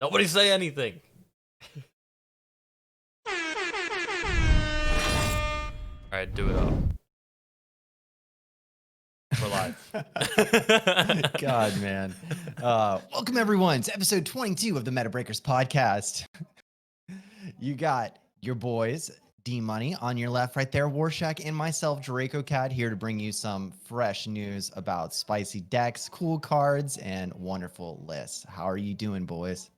Nobody say anything. Alright, do it up. We're live. God, man. Welcome, everyone, to episode 22 of the Metabreakers Podcast. You got your boys, D-Money, on your left right there, Warshack, and myself, DracoCatt, here to bring you some fresh news about spicy decks, cool cards, and wonderful lists. How are you doing, boys?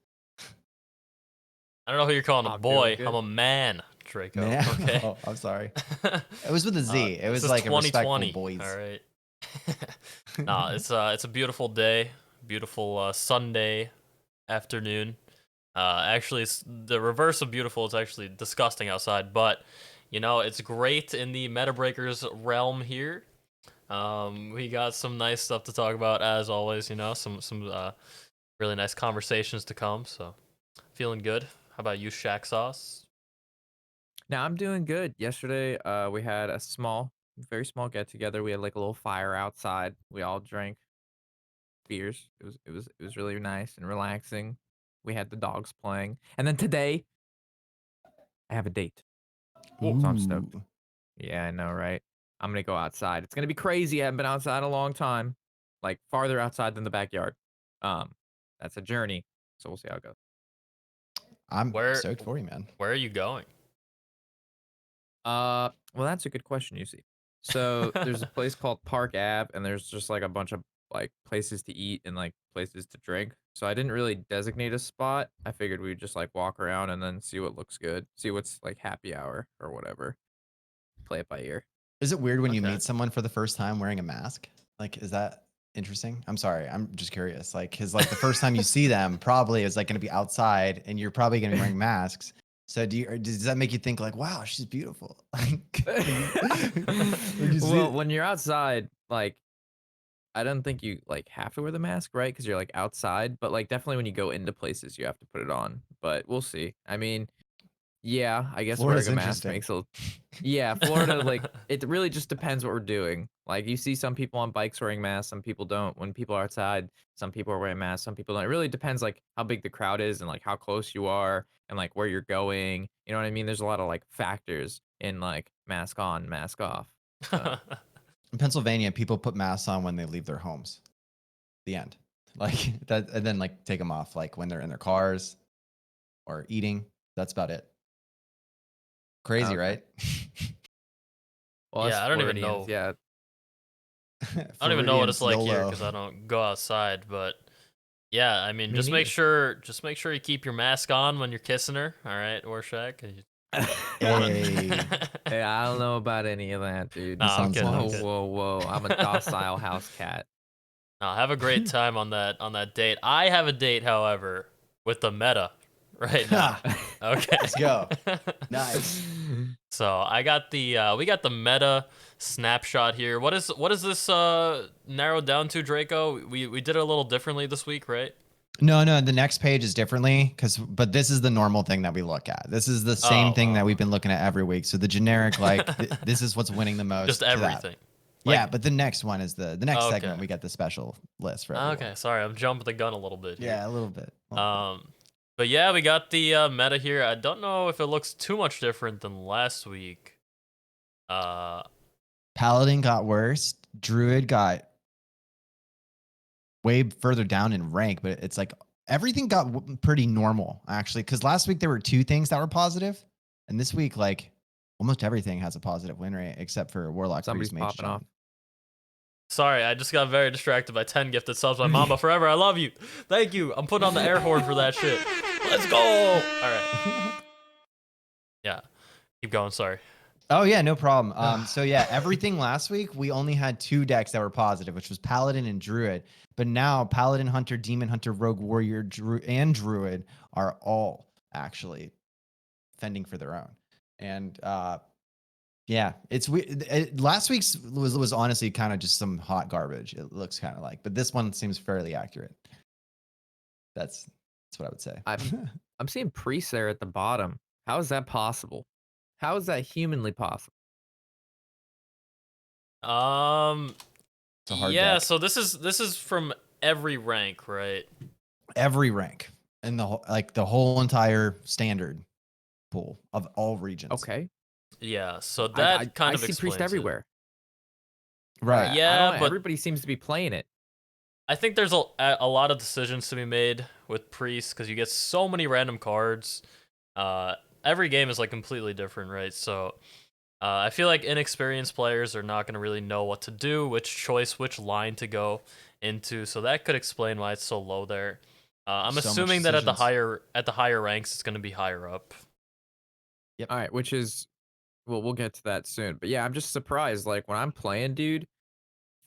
I don't know who you're calling a boy. I'm a man, Draco. Man? Okay. Oh, I'm sorry. It was with a Z. It was like a 2020. respectful boys. All right. No, it's a beautiful day, beautiful Sunday afternoon. Actually, it's the reverse of beautiful. It's actually disgusting outside, but you know it's great in the Metabreakers realm here. We got some nice stuff to talk about as always. You know, some really nice conversations to come. So, feeling good. How about you, Shack Sauce? Now I'm doing good. Yesterday, we had a very small get together. We had like a little fire outside. We all drank beers. It was really nice and relaxing. We had the dogs playing, and then today I have a date. So I'm stoked. Yeah, I know, right? I'm gonna go outside. It's gonna be crazy. I haven't been outside a long time, like farther outside than the backyard. That's a journey. So we'll see how it goes. I'm stoked for you, man. Where are you going? Well, that's a good question, you see. So there's a place called Park Ave, and there's just like a bunch of like places to eat and like places to drink. So I didn't really designate a spot. I figured we'd just like walk around and then see what looks good, see what's like happy hour or whatever. Play it by ear. Is it weird when you meet someone for the first time wearing a mask? Like, is that interesting? I'm sorry. I'm just curious. Like, cause like the first time you see them probably is like going to be outside and you're probably going to be wearing masks. So does that make you think like, wow, she's beautiful? Well, when you're outside, like, I don't think you like have to wear the mask, right? Because you're like outside, but like definitely when you go into places, you have to put it on. But we'll see. I mean, yeah, I guess Florida's wearing a mask interesting. makes yeah, Florida, like it really just depends what we're doing. Like you see some people on bikes wearing masks, some people don't. When people are outside, some people are wearing masks, some people don't. It really depends like how big the crowd is and like how close you are and like where you're going. You know what I mean? There's a lot of like factors in like mask on, mask off. So. In Pennsylvania, people put masks on when they leave their homes. The end. Like that, and then like take them off like when they're in their cars or eating. That's about it. Crazy, Okay. right? Well, Yeah, I don't even know. Yeah. I don't even know what it's like here YOLO. because I don't go outside. But yeah, I mean, just make neither. sure you keep your mask on when you're kissing her. All right, Warshack. Hey. Hey, I don't know about any of that, dude. No, I'm kidding. Whoa, whoa. I'm a docile house cat. No, have a great time on that date. I have a date, however, with the meta right now. Okay, Let's go. Nice. So we got the meta snapshot here. What is this narrowed down to, Draco? We did it a little differently this week, right? No, the next page is differently but this is the normal thing that we look at. This is the same thing that we've been looking at every week. So the generic, like, this is what's winning the most. Just everything. Like, yeah, but the next one is the next okay. segment. We got the special list for everyone. Okay, sorry, I'm jumping the gun a little bit here. Yeah, a little bit. But yeah, we got the meta here. I don't know if it looks too much different than last week. Paladin got worse. Druid got way further down in rank, but it's like everything got pretty normal actually. Because last week there were two things that were positive, and this week like almost everything has a positive win rate except for Warlock. Somebody's popping off. Sorry, I just got very distracted by 10 gifted subs. My mama forever. I love you. Thank you. I'm putting on the air horn for that shit. Let's go. All right. Yeah. Keep going. Sorry. Oh yeah, no problem. So yeah, everything last week we only had two decks that were positive, which was Paladin and Druid. But now Paladin, Hunter, Demon Hunter, Rogue Warrior, and Druid are all actually fending for their own. And yeah, it's weird. Last week's was honestly kind of just some hot garbage. It looks kind of like, but this one seems fairly accurate. That's what I would say. I'm seeing priests there at the bottom. How is that possible? How is that humanly possible? It's a hard yeah, deck. so this is from every rank, right? Every rank. in the whole entire standard pool of all regions. Okay. Yeah, so I that kind I of see priest explains it. everywhere. Right. I Yeah, don't know. but Everybody seems to be playing it. I think there's a lot of decisions to be made with priest because you get so many random cards. Every game is like completely different, right? So I feel like inexperienced players are not going to really know what to do, which line to go into. So that could explain why it's so low there. I'm So much assuming that at the decisions. higher ranks, it's going to be higher up. All right, which is well, we'll get to that soon. But yeah, I'm just surprised. Like when I'm playing, dude,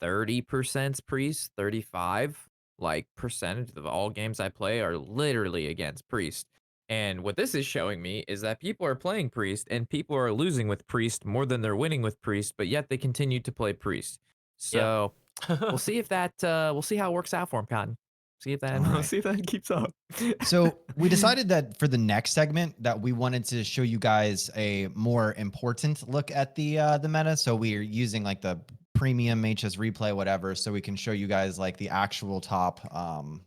30% priest, 35 like percentage of all games I play are literally against priest. And what this is showing me is that people are playing priest and people are losing with priest more than they're winning with priest, but yet they continue to play priest. Yeah. So we'll see if that we'll see how it works out for him, Cotton. See if that All we'll right. see if that keeps up. So we decided that for the next segment that we wanted to show you guys a more important look at the meta. So we're using like the premium HS replay, whatever, so we can show you guys like the actual top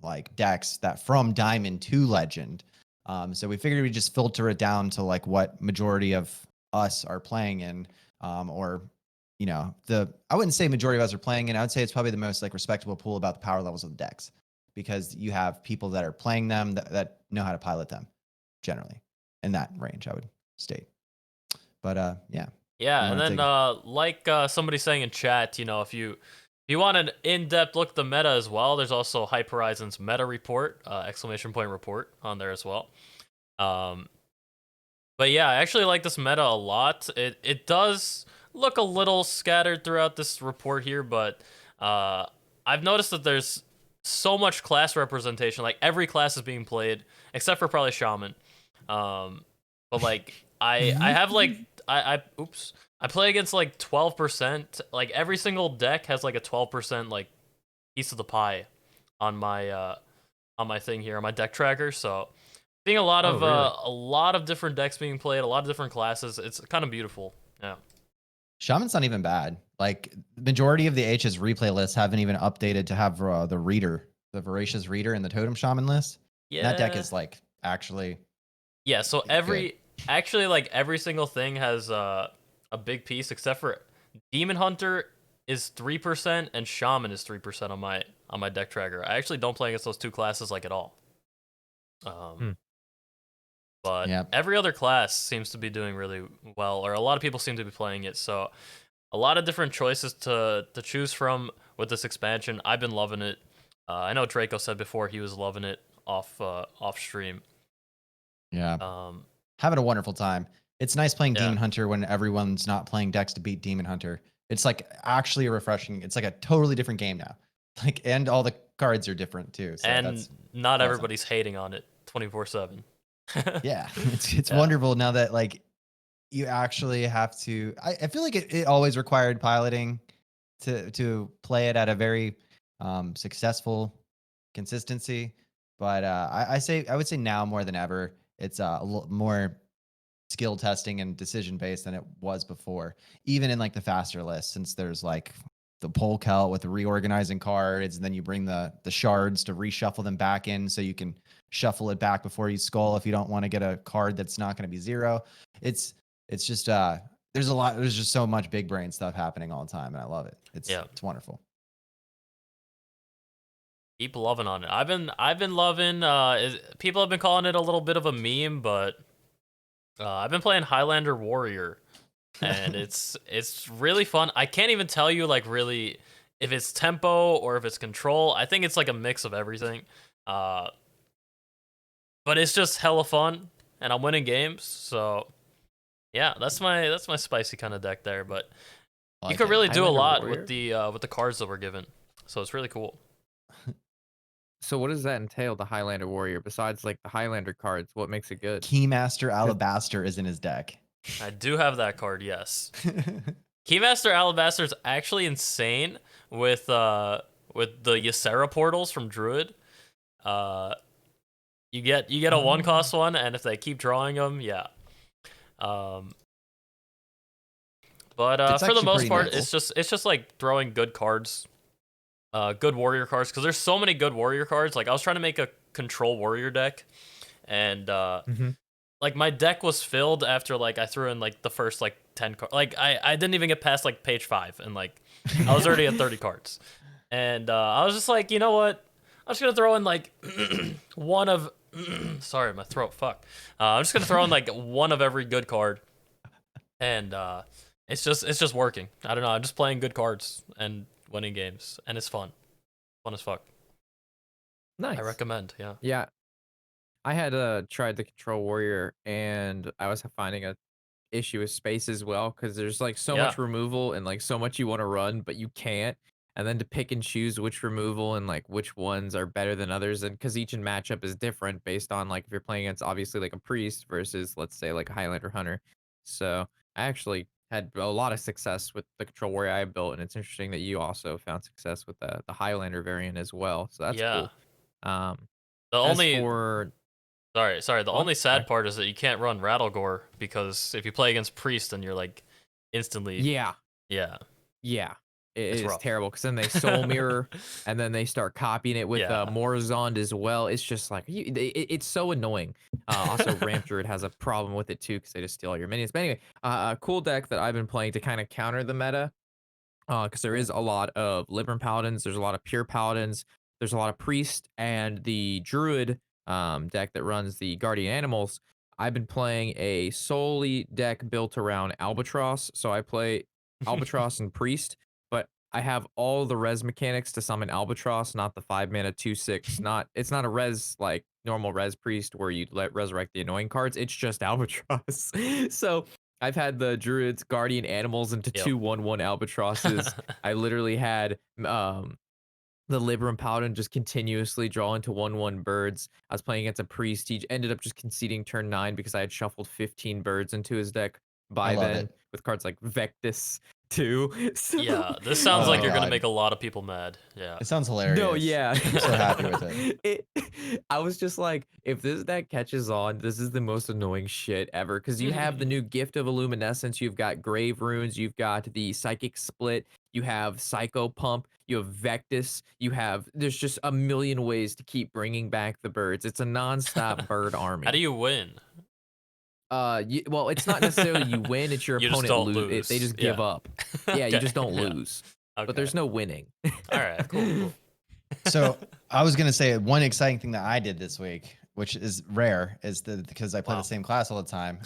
like decks that from Diamond to Legend. So we figured we'd just filter it down to like what majority of us are playing in, or you know, I wouldn't say majority of us are playing in. I would say it's probably the most like respectable pool about the power levels of the decks, because you have people that are playing them that know how to pilot them generally in that range, I would state. But yeah. Yeah, You and wanna then like somebody saying in chat, you know, if you want an in-depth look at the meta as well, there's also Hype Horizon's meta report, exclamation point report on there as well. But yeah, I actually like this meta a lot. It does look a little scattered throughout this report here, but I've noticed that there's so much class representation. Like every class is being played except for probably Shaman. But like I have like I play against like 12%. Like every single deck has like a 12% like piece of the pie on my thing here on my deck tracker. So seeing a lot of really? a lot of different decks being played, a lot of different classes. It's kind of beautiful. Yeah. Shaman's not even bad. Like the majority of the HS replay lists haven't even updated to have the reader, the voracious reader in the totem shaman list. Yeah. That deck is like actually Yeah, so good. actually like every single thing has a big piece except for Demon Hunter is 3% and Shaman is 3% on my deck tracker. I actually don't play against those two classes like at all. But Yep. every other class seems to be doing really well, or a lot of people seem to be playing it. So a lot of different choices to choose from with this expansion. I've been loving it. I know Draco said before he was loving it off stream. Yeah. Having a wonderful time. It's nice playing Yeah. Demon Hunter when everyone's not playing decks to beat Demon Hunter. It's like actually refreshing. It's like a totally different game now. Like, and all the cards are different too. So and that's not awesome. everybody's hating on it 24/7. Yeah, it's Yeah. wonderful now that like you actually have to. I feel like it always required piloting to play it at a very successful consistency. But I would say now more than ever, it's a little more skill testing and decision based than it was before. Even in like the faster list, since there's like the pole celt with the reorganizing cards, and then you bring the shards to reshuffle them back in so you can shuffle it back before you skull if you don't want to get a card that's not going to be 0. It's just there's just so much big brain stuff happening all the time, and I love it. It's wonderful. Keep loving on it. I've been loving people have been calling it a little bit of a meme, but I've been playing Highlander Warrior and it's really fun. I can't even tell you like really if it's tempo or if it's control. I think it's like a mix of everything. But it's just hella fun and I'm winning games. So yeah, that's my spicy kind of deck there, but you could really do a Highlander lot Warrior? with the cards that we're given. So it's really cool. So what does that entail, the Highlander Warrior? Besides like the Highlander cards, what makes it good? Keymaster Alabaster is in his deck. I do have that card, yes. Keymaster Alabaster is actually insane with the Ysera portals from Druid. You get a 1-cost one, and if they keep drawing them, yeah. But for the most part, nice. it's just like throwing good cards good warrior cards, because there's so many good warrior cards. Like I was trying to make a control warrior deck, and like my deck was filled after like I threw in like the first like 10 cards. Like I didn't even get past like page 5, and like I was already at 30 cards, and I was just like, you know what? I'm just gonna throw in like one of sorry, my throat. Fuck. I'm just gonna throw in like one of every good card, and it's just working. I don't know. I'm just playing good cards and winning games, and it's fun. Fun as fuck. Nice. I recommend. Yeah. Yeah, I had tried the control warrior, and I was finding a issue with space as well, because there's like so Yeah. much removal and like so much you want to run, but you can't. And then to pick and choose which removal and like which ones are better than others, and because each matchup is different based on like if you're playing against obviously like a priest versus let's say like a Highlander Hunter. So I actually had a lot of success with the control warrior I built, and it's interesting that you also found success with the Highlander variant as well. So that's Yeah. cool. The As only for sorry. The Go on. only Sorry. sad part is that you can't run Rattlegore, because if you play against priest, then you're like instantly. yeah, Yeah. yeah, it It's is rough. terrible because then they soul mirror and then they start copying it with Yeah. Morzond as well. It's just like it's so annoying. Also, Ramp Druid has a problem with it too because they just steal all your minions. But anyway, a cool deck that I've been playing to kind of counter the meta, because there is a lot of Libram Paladins, there's a lot of Pure Paladins, there's a lot of Priest, and the Druid deck that runs the Guardian Animals. I've been playing a solely deck built around Albatross, so I play Albatross and Priest, but I have all the res mechanics to summon Albatross, not the 5-mana 2/6. It's not a res like normal res Priest where you let resurrect the annoying cards. It's just Albatross. So I've had the Druids Guardian Animals into Yep. 2/1/1 Albatrosses. I literally had the Libram Paladin just continuously draw into 1/1 birds. I was playing against a priest. He ended up just conceding turn 9 because I had shuffled 15 birds into his deck I by love then it. with cards like Vectus too. So, Yeah. This sounds Oh like my you're gonna God. make a lot of people mad. Yeah. It sounds hilarious. no, yeah. I'm so happy with it. I was just like, if this deck catches on, this is the most annoying shit ever. Because you have the new Gift of Illuminescence, you've got Grave Runes, you've got the Psychic Split, you have Psycho Pump, you have Vectus, there's just a million ways to keep bringing back the birds. It's a nonstop bird army. How do you win? Well, it's not necessarily you win, it's your You just opponent don't lose. They lose. just give Yeah. up. Yeah, you Okay, just don't yeah. lose. Okay. But there's no winning. All right. Cool. So I was gonna say one exciting thing that I did this week, which is rare, is because I play Wow. the same class all the time.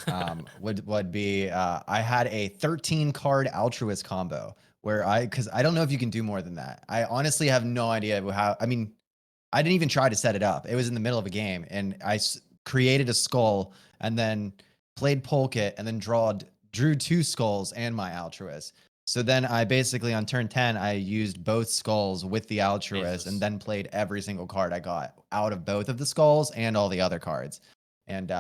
Would be I had a 13 card Altruist combo where because I don't know if you can do more than that. I honestly have no idea how. I mean, I didn't even try to set it up. It was in the middle of a game, and I created a skull and then played Polkit and then drew 2 skulls and my Altruist. So then I basically on turn 10, I used both skulls with the Altruist Jesus. and then played every single card I got out of both of the skulls and all the other cards. And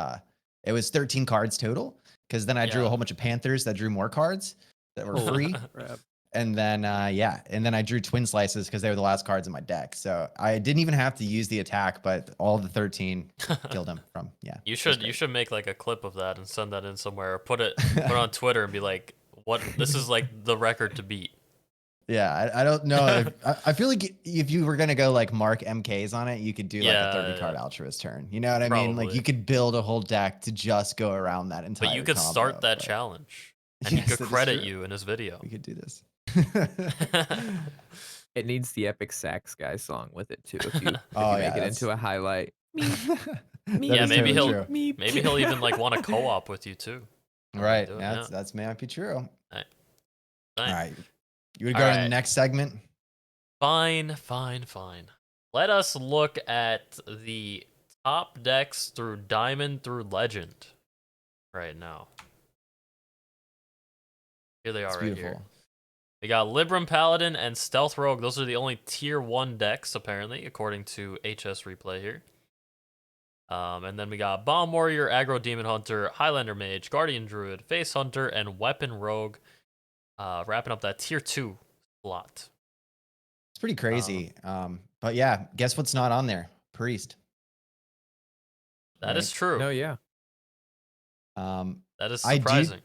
it was 13 cards total because then I drew a Yeah. whole bunch of Panthers that drew more cards that were Holy free. crap. And then and then I drew Twin Slices because they were the last cards in my deck. So I didn't even have to use the attack, but all the 13 killed him from You should make like a clip of that and send that in somewhere, or put it on Twitter and be like, "What? This is like the record to beat." Yeah, I don't know. I feel like if you were gonna go like mark MKs on it, you could do like a 30 card Altruist turn. You know what I mean? Like Probably. you could build a whole deck to just go around that entire. But you could combo, start that but- challenge, and Yes, he could that is credit true. you in his video. We could do this. It needs the epic sax guy song with it too. If you Oh, make yeah, it into a highlight. That Yeah, is maybe totally he'll true. maybe he'll even like want to co-op with you too. Right. Do it, That's may not be true. Nice. All right. You would All go to the right. next segment. Fine. Let us look at the top decks through Diamond through Legend right now. Here they are It's right beautiful. here. We got Libram Paladin and Stealth Rogue. Those are the only tier 1 decks, apparently, according to HS Replay here. And then we got Bomb Warrior, Aggro Demon Hunter, Highlander Mage, Guardian Druid, Face Hunter, and Weapon Rogue. Wrapping up that tier 2 slot. It's pretty crazy. But yeah, guess what's not on there? Priest. That is true. No, yeah. That is I do- surprising.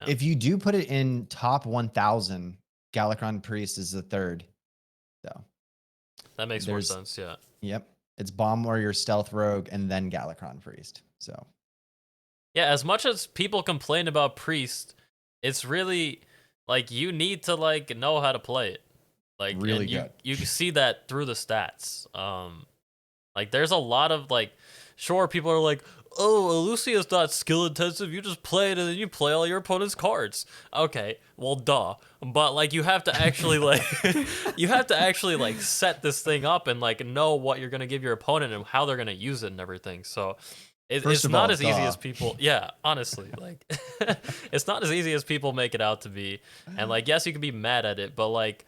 Yeah. If you do put it in top 1,000, Galakron Priest is the third. So that makes more sense. Yeah. Yep. It's Bomb Warrior, Stealth Rogue, and then Galakron Priest. So. Yeah, as much as people complain about Priest, it's really like you need to like know how to play it. Like really and good. You see that through the stats. Like there's a lot of like, sure, people are like, oh, Lucia's not skill intensive. You just play it and then you play all your opponent's cards. Okay, well, duh. But like you have to actually like, you have to actually like set this thing up and like know what you're gonna give your opponent and how they're gonna use it and everything. So it's not as easy as people. Yeah, honestly, like it's not as easy as people make it out to be. And like, yes, you can be mad at it, but like,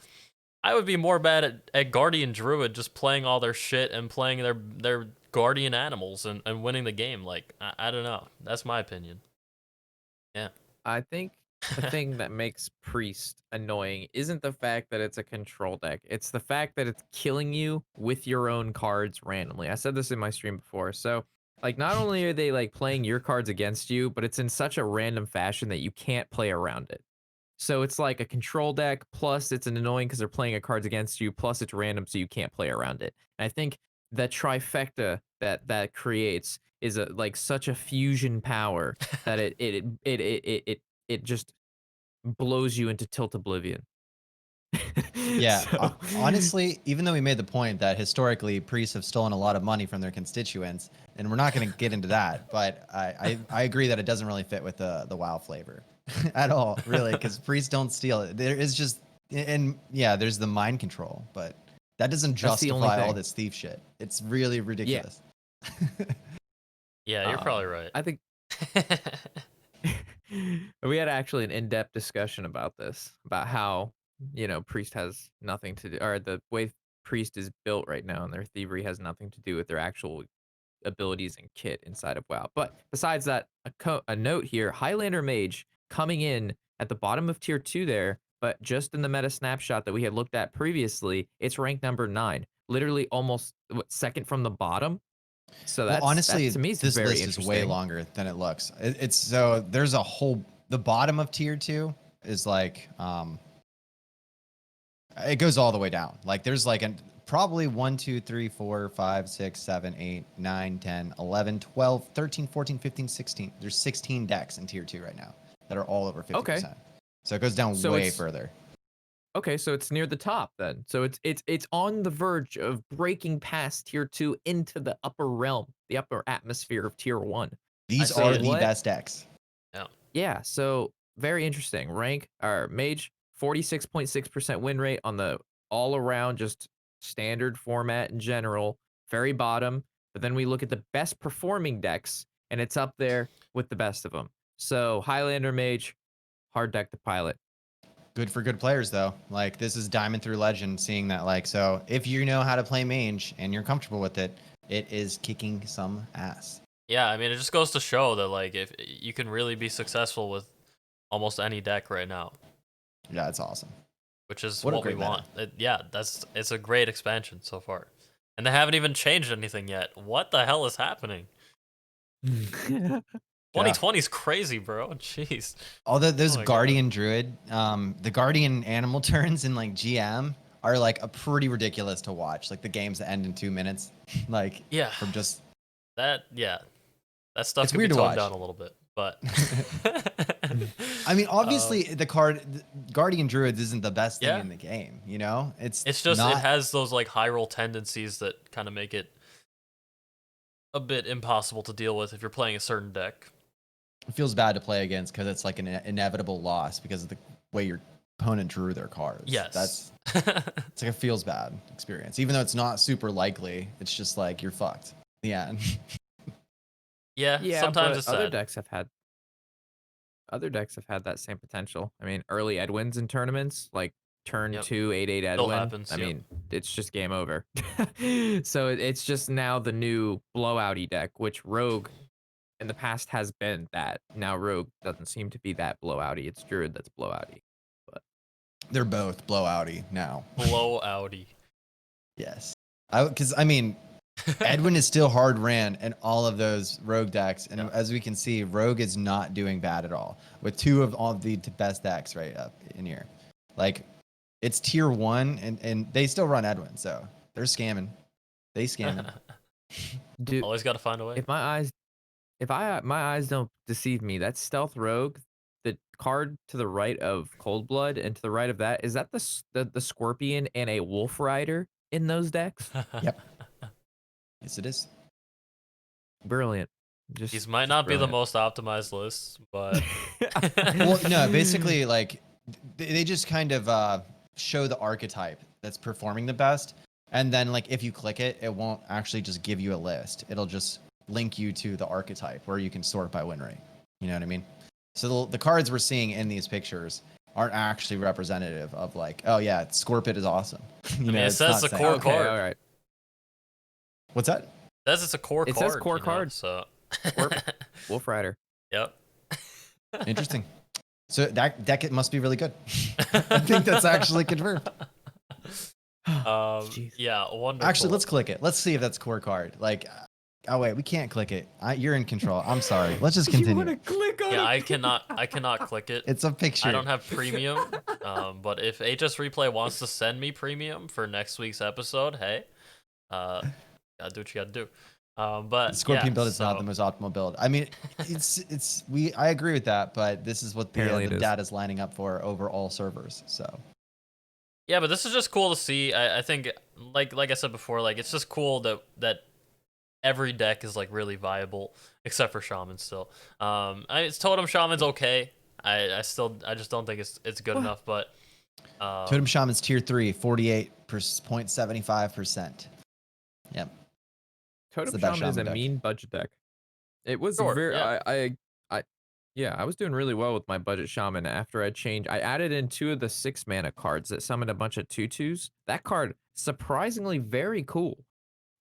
I would be more mad at Guardian Druid just playing all their shit and playing their guardian animals and winning the game. Like, I don't know. That's my opinion. Yeah. I think the thing that makes Priest annoying isn't the fact that it's a control deck. It's the fact that it's killing you with your own cards randomly. I said this in my stream before. So, like, not only are they like playing your cards against you, but it's in such a random fashion that you can't play around it. So it's like a control deck, plus it's an annoying because they're playing your cards against you, plus it's random so you can't play around it. And I think that trifecta that creates is like such a fusion power that it just blows you into tilt oblivion. Yeah, So- honestly, even though we made the point that historically priests have stolen a lot of money from their constituents, and we're not going to get into that, but I agree that it doesn't really fit with the WoW flavor at all, really, because priests don't steal it. There is just, and yeah, there's the mind control, but that doesn't justify all this thief shit. It's really ridiculous. Yeah, you're probably right. I think we had actually an in-depth discussion about this, about how, you know, Priest has nothing to do, or the way Priest is built right now and their thievery has nothing to do with their actual abilities and kit inside of WoW. But besides that, a note here, Highlander Mage coming in at the bottom of tier 2 there, but just in the meta snapshot that we had looked at previously, it's ranked number 9, literally almost second from the bottom. So that's, honestly, to me, it's this very list is way longer than it looks. It's so there's a whole, the bottom of tier 2 is like, it goes all the way down. Like there's like probably 1, 2, 3, 4, 5, 6, 7, 8, 9, 10, 11, 12, 13, 14, 15, 16. There's 16 decks in tier 2 right now that are all over 50%. Okay. So it goes down way further. Okay, so it's near the top then. So it's on the verge of breaking past tier 2 into the upper realm, the upper atmosphere of tier 1. These are the best decks. Yeah. Yeah, so very interesting. Rank or Mage, 46.6% win rate on the all around just standard format in general, very bottom. But then we look at the best performing decks and it's up there with the best of them. So Highlander Mage, hard deck to pilot. Good for good players though. Like this is Diamond through Legend, seeing that like, so if you know how to play Mage and you're comfortable with it, it is kicking some ass. Yeah, I mean, it just goes to show that like if you can really be successful with almost any deck right now. Yeah, it's awesome. Which is what we want. It's a great expansion so far. And they haven't even changed anything yet. What the hell is happening? 2020 is crazy, bro. Jeez. Although those Guardian Druid, the Guardian animal turns in like GM are like a pretty ridiculous to watch. Like the games that end in 2 minutes. Like from just that stuff can be toned down a little bit. But I mean, obviously, the Guardian Druids isn't the best thing in the game. You know, it's just it has those like high roll tendencies that kind of make it a bit impossible to deal with if you're playing a certain deck. It feels bad to play against because it's like an inevitable loss because of the way your opponent drew their cards. Yes, it's like a feels bad experience, even though it's not super likely. It's just like you're fucked. Yeah. Yeah, sometimes it's other sad. decks have had that same potential. I mean, early Edwins in tournaments, like turn 2 8/8 Edwin. Happens, I mean, it's just game over. So it's just now the new blowouty deck, which Rogue in the past has been that. Now Rogue doesn't seem to be that blowouty. It's Druid that's blowouty. But they're both blowouty now. Blowouty. Yes. Because I mean, Edwin is still hard ran in all of those Rogue decks, and as we can see, Rogue is not doing bad at all with 2 of all the best decks right up in here. Like, it's tier 1, and they still run Edwin, so They're scamming. They scamming. Dude, Always got to find a way. if my eyes don't deceive me, that Stealth Rogue, the card to the right of Cold Blood and to the right of that, is that the Scorpion and a Wolf Rider in those decks? Yep. Yes, it is. Brilliant. These might not be the most optimized lists, but Well, no, basically, like they just kind of show the archetype that's performing the best, and then like if you click it, it won't actually just give you a list. It'll just link you to the archetype where you can sort by win rate. You know what I mean? So the cards we're seeing in these pictures aren't actually representative of like, oh yeah, Scorpid is awesome. You know, it it's says not the saying- core Okay, card. all right. What's that? It says it's a core It card. says core card. So. Wolf Rider. Yep. Interesting. So that deck must be really good. I think that's actually confirmed. Jeez. Yeah, wonderful. Actually, let's click it. Let's see if that's core card. Like, oh wait, we can't click it. You're in control. I'm sorry. Let's just You continue. want to click on it? I cannot click it. It's a picture. I don't have premium. But if HS Replay wants to send me premium for next week's episode, hey, gotta do what you gotta do. But The Scorpion yeah, build is so, not the most optimal build. I mean, I agree with that, but this is what Apparently it the is. data's lining up for over all servers. So Yeah, but this is just cool to see. I think, like I said before, like it's just cool that every deck is like really viable, except for Shaman still. It's Totem Shaman's okay. I just don't think it's good enough. But Totem Shaman's tier 3, 48.75%. Yep. Totem the best Shaman is a Shaman deck. mean budget deck. It was Sure, very. yeah. I was doing really well with my budget Shaman after I changed. I added in 2 of the 6 mana cards that summoned a bunch of 2/2s. That card surprisingly very cool.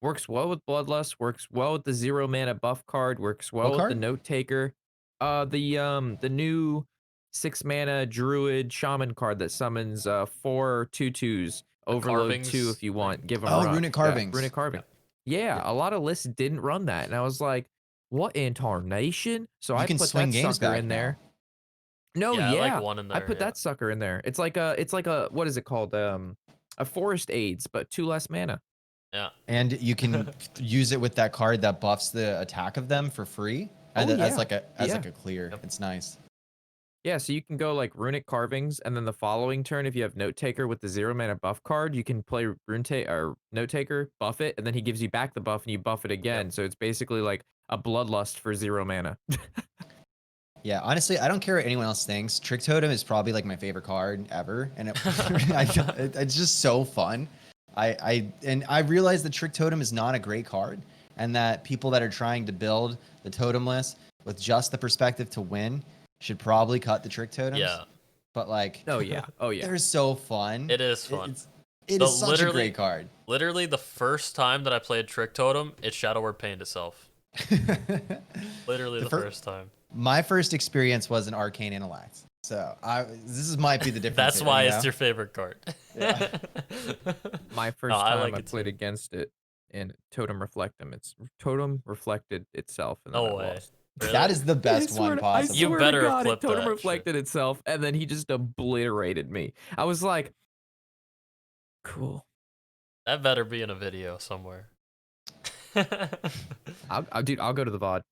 Works well with Bloodlust. Works well with the 0 mana buff card. Works well What with card? the Note Taker. The new 6 mana Druid Shaman card that summons 4 2/2s. Overload carvings 2 if you want. Give them. Oh, Runic Carvings. Runic Carving. Yeah, a lot of lists didn't run that, and I was like, "What in tarnation?" So You I can put swing that games sucker back in now. there. No, Yeah, yeah, I like one in I there, put yeah. that sucker in there. It's like a what is it called? A Forest Aids, but 2 less mana. yeah. And you can use it with that card that buffs the attack of them for free. And Oh, as yeah. like a Yeah. clear. Yep. It's nice. Yeah, so you can go like Runic Carvings, and then the following turn, if you have Note Taker with the 0 mana buff card, you can play or Note Taker, buff it, and then he gives you back the buff, and you buff it again. So it's basically like a Bloodlust for 0 mana. Yeah, honestly, I don't care what anyone else thinks. Trick Totem is probably like my favorite card ever, and it's just so fun. I realize that Trick Totem is not a great card, and that people that are trying to build the totem list with just the perspective to win should probably cut the Trick Totems. Yeah. But like, Oh yeah, oh yeah. they're so fun. It is fun. It So is such a literally- great card. Literally, the first time that I played Trick Totem, it Shadow Word pained itself. Literally the first time. My first experience was an Arcane Intellect. So this might be the difference. That's here, why you it's know? your favorite card. Yeah. My first No, I time like I it played too. against it, and Totem Reflectum. It's Totem reflected itself, and then No I way. lost. Really? That is the I best swear one to- I possible. You swear better to have God, it clipped Totem that shit. reflected itself, and then he just obliterated me. I was like, cool. That better be in a video somewhere. Dude, I'll go to the VOD.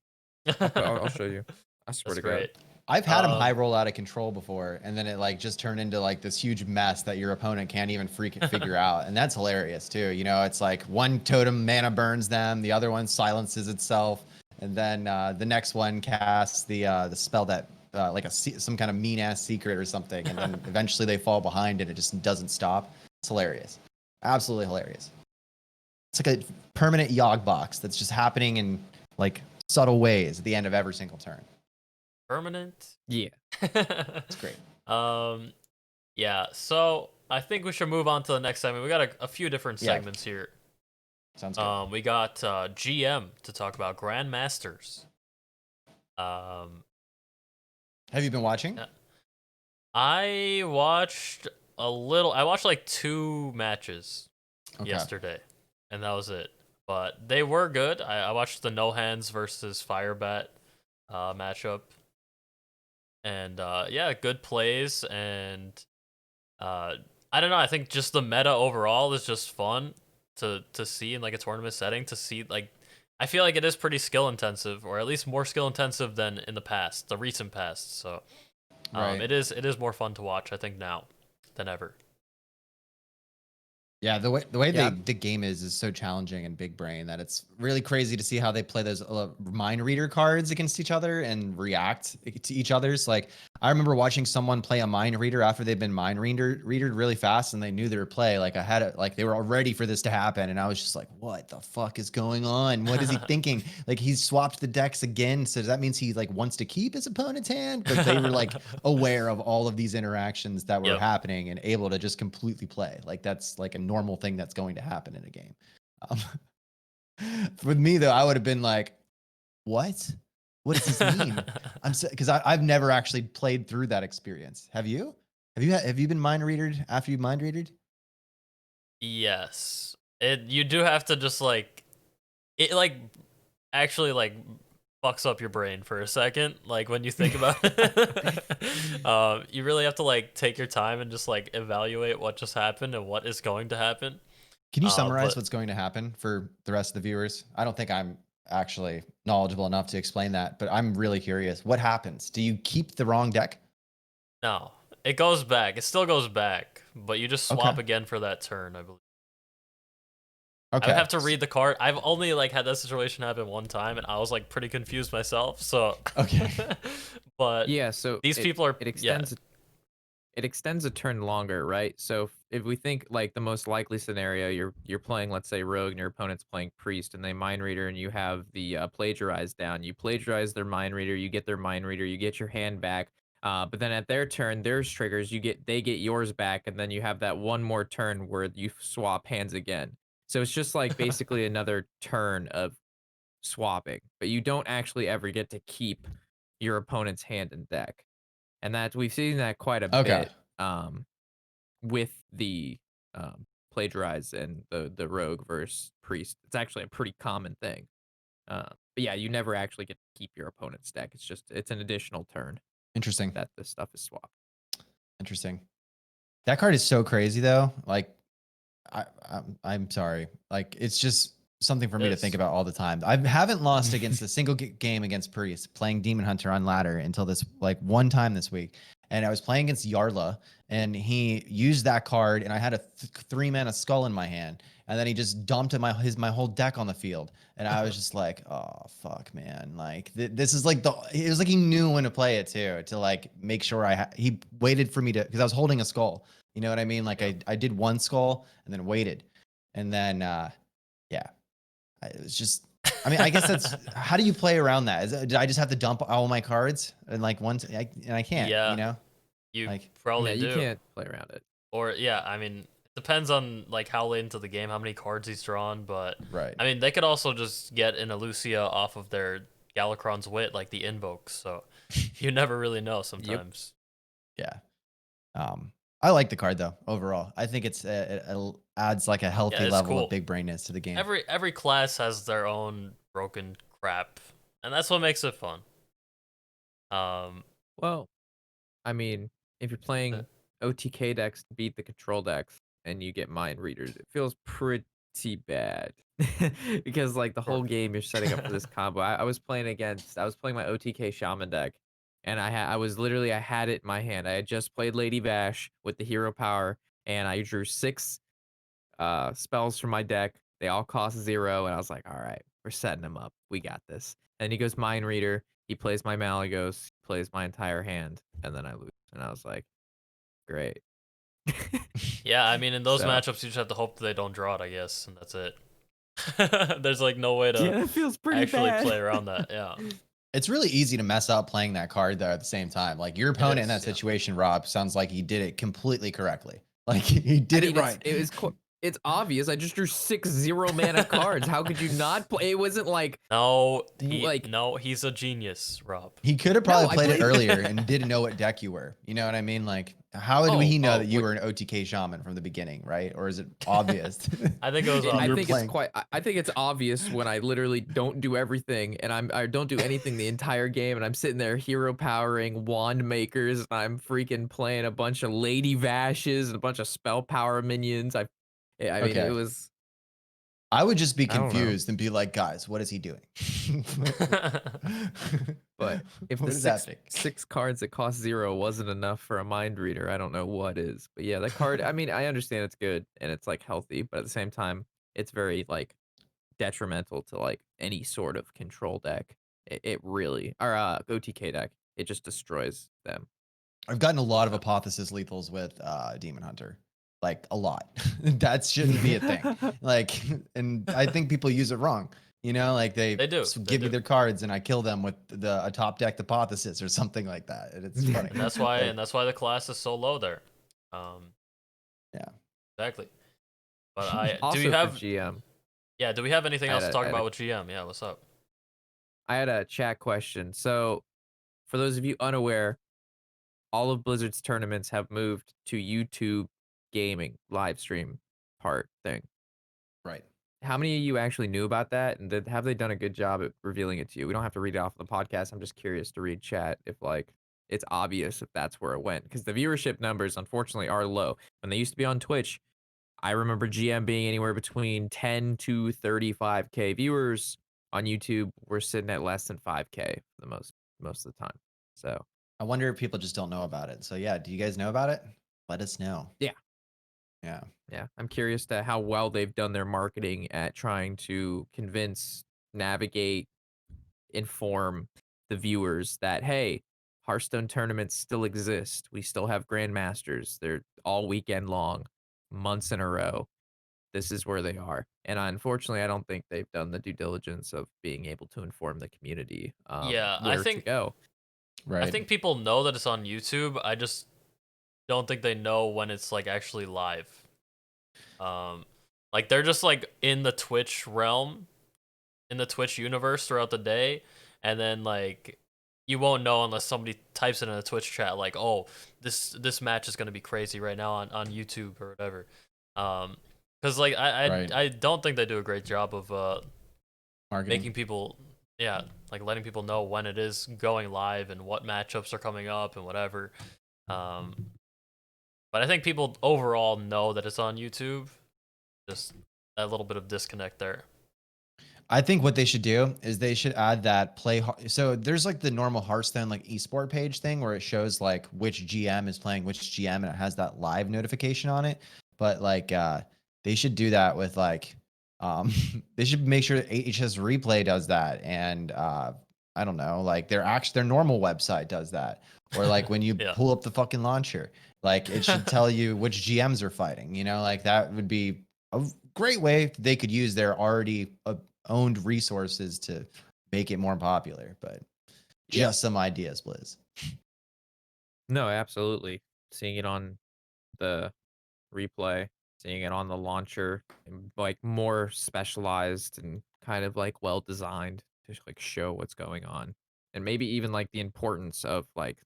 I'll show you. I swear That's to God. great. I've had him Um, high roll out of control before, and then it like just turned into like this huge mess that your opponent can't even freaking figure out, and that's hilarious too. You know, it's like one totem mana burns them, the other one silences itself, and then the next one casts the spell that like some kind of mean ass secret or something, and then eventually they fall behind and it just doesn't stop. It's hilarious, absolutely hilarious. It's like a permanent Yogg box that's just happening in like subtle ways at the end of every single turn. Permanent. Yeah. It's great. Yeah. So I think we should move on to the next segment. We got a few different Yeah. segments here. Sounds good. We got GM to talk about Grandmasters. Have you been watching? Yeah. I watched a little. I watched like 2 matches Okay. yesterday, and that was it. But they were good. I watched the No Hands versus Firebat matchup, and yeah, good plays. And I don't know. I think just the meta overall is just fun. to see in like a tournament setting. To see like, I feel like it is pretty skill intensive, or at least more skill intensive than in the recent past. So Right. it is more fun to watch, I think, now than ever. Yeah, the way Yeah. the game is so challenging and big brain that it's really crazy to see how they play those mind reader cards against each other and react to each other's. Like, I remember watching someone play a mind reader after they'd been mind readered really fast and they knew their play. Like, I had it, like they were all ready for this to happen, and I was just like, what the fuck is going on? What is he thinking? Like, he's swapped the decks again, so that means he like wants to keep his opponent's hand? But they were like aware of all of these interactions that were Yep. happening and able to just completely play. Like, that's like a normal thing that's going to happen in a game. With me though, I would have been like, what does this mean? Because I've never actually played through that experience. Have you been mind readered after you mind readered? Yes. You do have to just like, it like actually like fucks up your brain for a second, like when you think about it. You really have to like take your time and just like evaluate what just happened and what is going to happen. Can you summarize but- what's going to happen for the rest of the viewers? I don't think I'm actually knowledgeable enough to explain that, but I'm really curious. What happens? Do you keep the wrong deck? No, it goes back. It still goes back, but you just swap Okay. again for that turn, I believe. Okay. I have to read the card. I've only like had that situation happen one time, and I was like pretty confused myself. So Okay. but Yeah, so these people are it extends it extends a turn longer, right? So if we think like the most likely scenario, you're playing, let's say, rogue, and your opponent's playing priest, and they mind reader, and you have the plagiarize down. You plagiarize their mind reader, you get their mind reader, you get your hand back. But then at their turn, theirs triggers. They get yours back, and then you have that one more turn where you swap hands again. So it's just like basically another turn of swapping, but you don't actually ever get to keep your opponent's hand and deck. And that we've seen that quite a Okay. bit with the plagiarize and the rogue versus priest. It's actually a pretty common thing. But yeah, you never actually get to keep your opponent's deck. It's an additional turn Interesting. that this stuff is swapped. Interesting. That card is so crazy though. Like, I'm sorry. Like, it's just something for me to think about all the time. I haven't lost against a single game against Priest playing Demon Hunter on ladder until this, like, one time this week. And I was playing against Yarla, and he used that card, and I had a 3-mana skull in my hand, and then he just dumped my whole deck on the field, and I was just like, oh fuck, man! Like, this is like it was like he knew when to play it too, to like make sure he waited for me to, because I was holding a skull. You know what I mean? Like, I did one skull and then waited, and then yeah, it was just. I mean, I guess that's how do you play around that? Did I just have to dump all my cards and like once, and I can't. Yeah. You know, You like, probably Yeah, do. you can't play around it. Or yeah, I mean, it depends on like how late into the game, how many cards he's drawn. But right. I mean, they could also just get an Elucia off of their Galakron's Wit, like the invokes. So you never really know sometimes. Yeah. I like the card though. Overall, I think it adds like a healthy it's level cool. of big brainness to the game. Every class has their own broken crap, and that's what makes it fun. Well, I mean, if you're playing OTK decks to beat the control decks and you get mind readers, it feels pretty bad. Because like the whole game you're setting up for this combo. I was playing my OTK shaman deck, and I had it in my hand. I had just played Lady Vash with the hero power, and I drew 6 spells from my deck. They all cost 0, and I was like, all right, we're setting him up. We got this. And he goes mind reader. He plays my Malagos, plays my entire hand, and then I lose. And I was like, great. Yeah, I mean, in those So- matchups, you just have to hope that they don't draw it, I guess, and that's it. There's like no way to that feels pretty actually bad. play around that. Yeah. It's really easy to mess up playing that card though at the same time. Like, your opponent in that is, yeah. situation, Rob, sounds like he did it completely correctly. Like, he did it right. It's obvious. I just drew 6 0-mana cards. How could you not play? It wasn't like No, Like- he's a genius, Rob. He could have probably No, I played it played- earlier and didn't know what deck you were. You know what I mean? Like, how did he know that you what- were an OTK shaman from the beginning, right? Or is it obvious? I think it was. I You're think playing- it's quite. I think it's obvious when I literally don't do everything, and I don't do anything the entire game, and I'm sitting there hero powering wand makers, and I'm freaking playing a bunch of Lady Vashes and a bunch of spell power minions. I mean, Okay. it was. I would just be I don't know. confused and be like, guys, what is he doing? But if What the is that six, thing? 6 cards that cost 0 wasn't enough for a mind reader, I don't know what is. But yeah, that card, I mean, I understand it's good and it's like healthy, but at the same time, it's very like detrimental to like any sort of control deck. It really, or OTK deck, it just destroys them. I've gotten a lot of Apotheosis lethals with Demon Hunter. Like a lot. That shouldn't be a thing. Like, and I think people use it wrong. You know, like they do. give me their cards and I kill them with a top decked Apotheosis or something like that. And it's funny. And that's why the class is so low there. Yeah. Exactly. But Also do you have for GM? Yeah, do we have anything else to talk I about with GM? Yeah, what's up? I had a chat question. So, for those of you unaware, all of Blizzard's tournaments have moved to YouTube gaming live stream part thing. Right. How many of you actually knew about that? And have they done a good job at revealing it to you? We don't have to read it off the podcast. I'm just curious to read chat if like it's obvious if that's where it went. Because the viewership numbers, unfortunately, are low. When they used to be on Twitch, I remember GM being anywhere between 10 to 35K viewers. On YouTube, we're sitting at less than 5K for the most of the time. So I wonder if people just don't know about it. So yeah, do you guys know about it? Let us know. Yeah. Yeah. Yeah, I'm curious to how well they've done their marketing at trying to convince, navigate, inform the viewers that, hey, Hearthstone tournaments still exist. We still have grandmasters. They're all weekend long, months in a row. This is where they are. And unfortunately, I don't think they've done the due diligence of being able to inform the community Yeah, where to go. Right. I think people know that it's on YouTube. I just don't think they know when it's like actually live. Like they're just like in the Twitch realm, in the Twitch universe throughout the day, and then like you won't know unless somebody types it in a Twitch chat like, oh, this match is gonna be crazy right now on YouTube or whatever. Because like I don't think they do a great job of Marketing. making people like letting people know when it is going live and what matchups are coming up and whatever. But I think people overall know that it's on YouTube. Just that little bit of disconnect there. I think what they should do is they should add that so there's like the normal Hearthstone like esport page thing where it shows like which GM is playing which GM and it has that live notification on it. But like they should do that with like they should make sure HS Replay does that, and I don't know, like their normal website does that, or like when you pull up the fucking launcher, like it should tell you which GMs are fighting. You know, like that would be a great way they could use their already owned resources to make it more popular. But just some ideas, Blizz. No, absolutely. Seeing it on the replay, seeing it on the launcher, and like more specialized and kind of like well designed to like show what's going on, and maybe even like the importance of like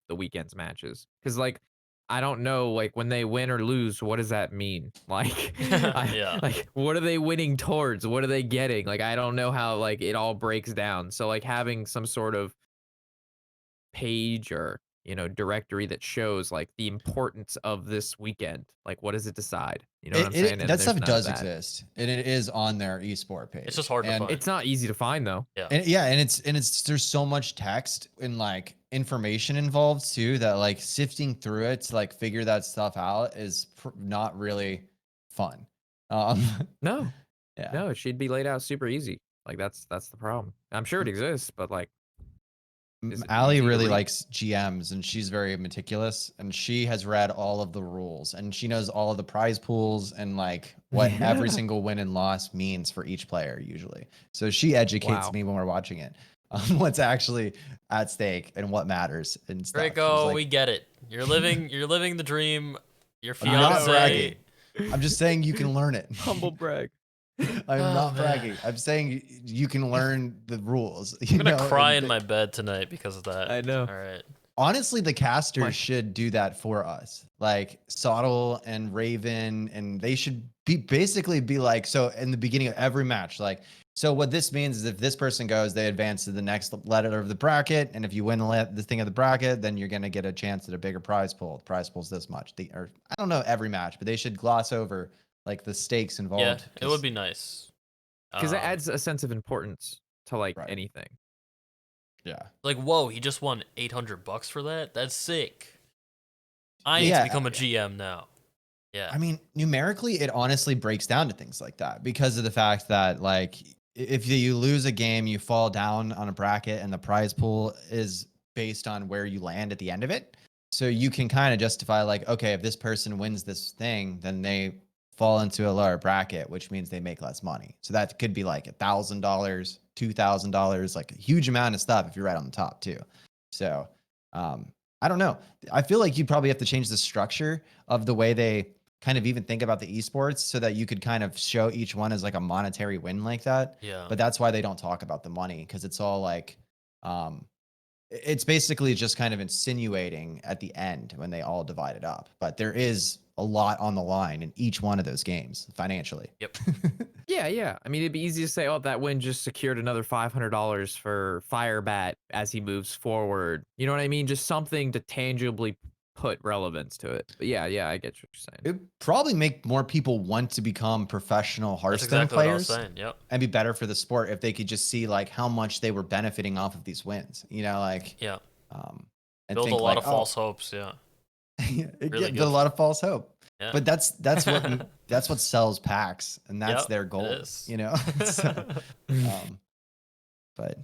the weekend's matches, because like I don't know, like when they win or lose, what does that mean? Like, like what are they winning towards? What are they getting? Like I don't know how like it all breaks down. So like having some sort of page or directory that shows like the importance of this weekend, like what does it decide? You know what I'm saying? And that stuff there's none does of that. exist, and it is on their esport page. It's just hard to find. It's not easy to find though. And it's there's so much text and like information involved too that like sifting through it to like figure that stuff out is not really fun. No, it should be laid out super easy. Like that's the problem. I'm sure it exists, but like Allie really likes GMs, and she's very meticulous, and she has read all of the rules, and she knows all of the prize pools and like what every single win and loss means for each player usually. So she educates me when we're watching it on what's actually at stake and what matters and stuff. Draco, like, we get it. You're living the dream. Your I'm not bragging. fiance. I'm just saying you can learn it. Humble brag. I'm not bragging. I'm saying you can learn the rules. I'm gonna cry in my bed tonight because of that. I know. All right. Honestly, the casters should do that for us. Like Sottle and Raven, and they should basically be like, so in the beginning of every match, like, so what this means is if this person goes, they advance to the next letter of the bracket, and if you win the thing of the bracket, then you're gonna get a chance at a bigger prize pool. The prize pool's this much. Or I don't know every match, but they should gloss over like the stakes involved. Yeah, it would be nice. Because it adds a sense of importance to like Right. anything. Yeah. Like, whoa, he just won $800 for that. That's sick. I need to become a GM now. Yeah. I mean, numerically, it honestly breaks down to things like that because of the fact that, like, if you lose a game, you fall down on a bracket and the prize pool is based on where you land at the end of it. So you can kind of justify, like, okay, if this person wins this thing, then they fall into a lower bracket, which means they make less money. So that could be like $1,000, $2,000, like a huge amount of stuff if you're right on the top, too. So, I don't know. I feel like you probably have to change the structure of the way they kind of even think about the esports so that you could kind of show each one as like a monetary win like that. Yeah. But that's why they don't talk about the money, because it's all like, it's basically just kind of insinuating at the end when they all divide it up. But there is a lot on the line in each one of those games financially. Yep. Yeah. I mean, it'd be easy to say, oh, that win just secured another $500 for Firebat as he moves forward. You know what I mean? Just something to tangibly put relevance to it. But yeah, I get what you're saying. It would probably make more people want to become professional That's Hearthstone exactly what I was players saying. Yep. and be better for the sport if they could just see like how much they were benefiting off of these wins. You know, like Yeah. And Build a think lot like, of false hopes. Yeah. it Really build a lot of false hope. Yeah. But that's what sells packs, and that's Yep, their it goal. is. You know. So, but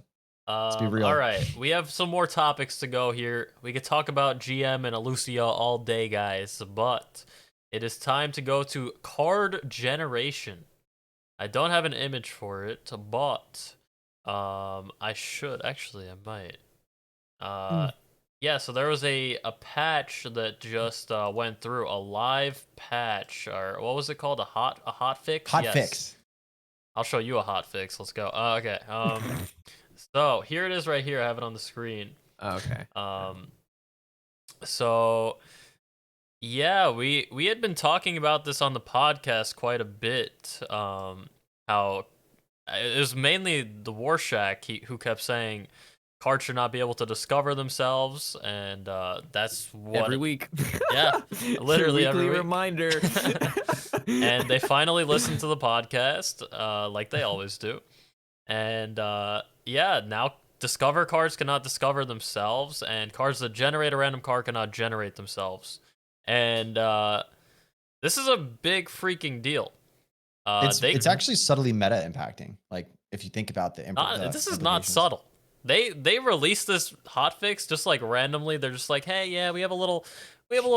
let's be real. All right, we have some more topics to go here. We could talk about GM and Alucia all day, guys, but it is time to go to card generation. I don't have an image for it, but I should actually. I might. Yeah. So there was a patch that just went through, a live patch, or what was it called? A hot fix. Hot Yes. fix. I'll show you a hot fix. Let's go. Okay. So here it is right here. I have it on the screen. Okay. So yeah, we had been talking about this on the podcast quite a bit. How it was mainly the Warshack who kept saying cards should not be able to discover themselves, and that's what every week. Yeah, literally Weekly every week. reminder. And they finally listened to the podcast, like they always do. And yeah, now discover cards cannot discover themselves, and cards that generate a random card cannot generate themselves. And this is a big freaking deal. It's actually subtly meta impacting. Like if you think about the this is not subtle. They released this hotfix just like randomly. They're just like, hey, yeah, we have a little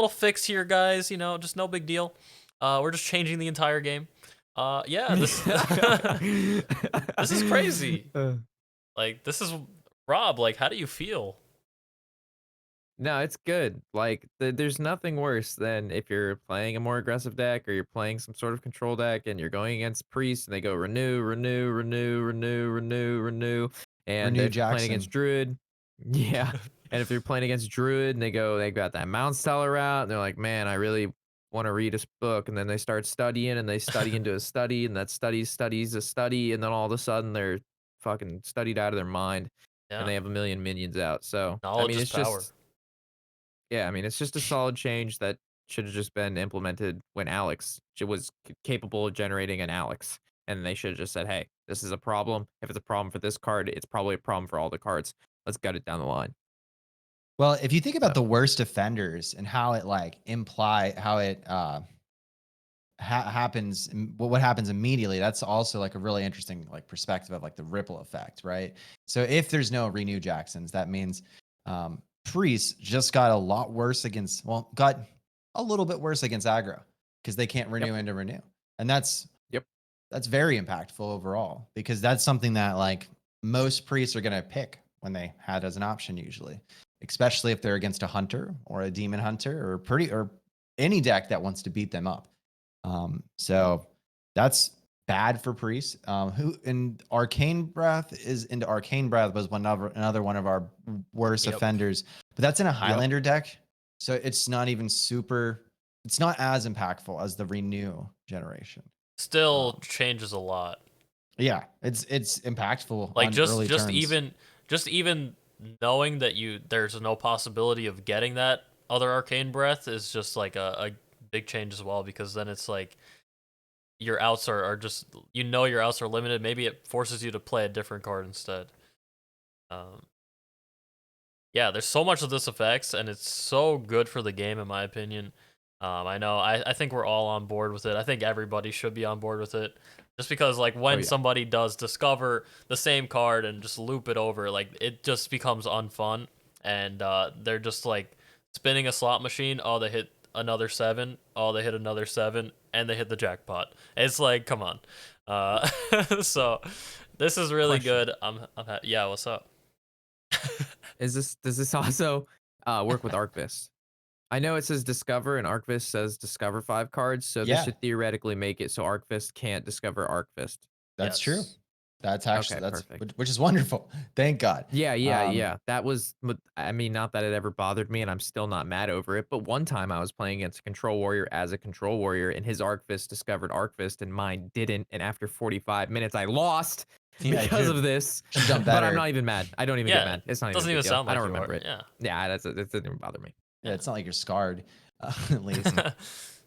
fix here, guys. You know, just no big deal. We're just changing the entire game. Yeah, this this is crazy. Like, this is Rob. Like, how do you feel? No, it's good. Like, there's nothing worse than if you're playing a more aggressive deck or you're playing some sort of control deck and you're going against priests and they go renew. And Renew if you're playing Jackson. against druid, yeah. And if you're playing against druid and they got that Mount Stellar out and they're like, man, I really want to read a book, and then they start studying and they study into a study, and that studies a study, and then all of a sudden they're fucking studied out of their mind, Yeah. and they have a million minions out. So Knowledge I mean, is it's power. just I mean, it's just a solid change that should have just been implemented when Alex was capable of generating an Alex, and they should have just said, hey, this is a problem. If it's a problem for this card, it's probably a problem for all the cards. Let's gut it down the line. Well, if you think about the worst offenders and how it happens, what happens immediately, that's also like a really interesting like perspective of like the ripple effect, right? So if there's no Renew Jacksons, that means priests just got a lot worse got a little bit worse against aggro because they can't renew into renew, and that's very impactful overall, because that's something that like most priests are going to pick when they had as an option usually, especially if they're against a hunter or a demon hunter or any deck that wants to beat them up. So that's bad for priests. Who in Arcane Breath was another one of our worst offenders, but that's in a Highlander deck, so it's not even it's not as impactful as the Renew generation. Still changes a lot. Yeah, it's impactful. Like on just early turns. even knowing that there's no possibility of getting that other Arcane Breath is just like a big change as well, because then it's like your outs are just your outs are limited. Maybe it forces you to play a different card instead. Yeah, there's so much of this effects, and it's so good for the game, in my opinion. I know, I think we're all on board with it. I think everybody should be on board with it. Just because, like, when somebody does discover the same card and just loop it over, like, it just becomes unfun. And they're just, like, spinning a slot machine. Oh, they hit another 7. Oh, they hit another 7. And they hit the jackpot. It's like, come on. So, this is really good. Yeah, what's up? Does this also work with Arcvist? I know it says discover and Arcvist says discover 5 cards, so this should theoretically make it so Arcvist can't discover Arcvist. That's true. That's actually perfect. which is wonderful. Thank God. Yeah. That was, I mean, not that it ever bothered me, and I'm still not mad over it. But one time I was playing against a control warrior as a control warrior, and his Arcvist discovered Arcvist, and mine didn't. And after 45 minutes, I lost because of this. But I'm not even mad. I don't even get mad. It's not doesn't even sound like I don't remember it. Yeah, that doesn't even bother me. Yeah, it's not like you're scarred, at least.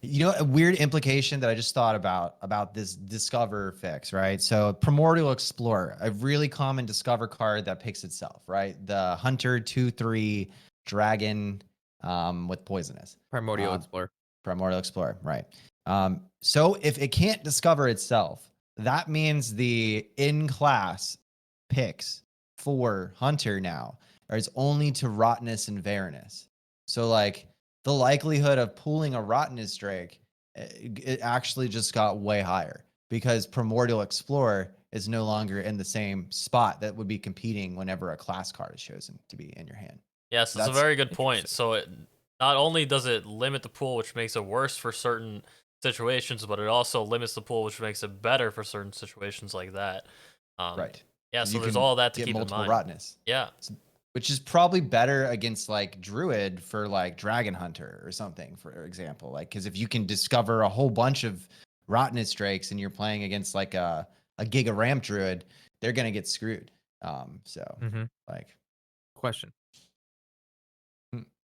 You know, a weird implication that I just thought about this Discover fix, right? So Primordial Explorer, a really common Discover card that picks itself, right? The Hunter 2/3 Dragon with Poisonous. Primordial Explorer. Primordial Explorer, right. So if it can't discover itself, that means the in-class picks for Hunter now is only to Rottenness and Varanus. So, like, the likelihood of pulling a Rottenness Drake, it actually just got way higher because Primordial Explorer is no longer in the same spot that would be competing whenever a class card is chosen to be in your hand. Yes, that's a very good point. So it not only does it limit the pool, which makes it worse for certain situations, but it also limits the pool, which makes it better for certain situations like that. Right. Yeah, so there's all that to keep in mind. Rottenness. Yeah. Which is probably better against like Druid for like Dragon Hunter or something, for example. Like, because if you can discover a whole bunch of Rottenness Drakes and you're playing against like a Giga Ramp Druid, they're gonna get screwed. Like, question.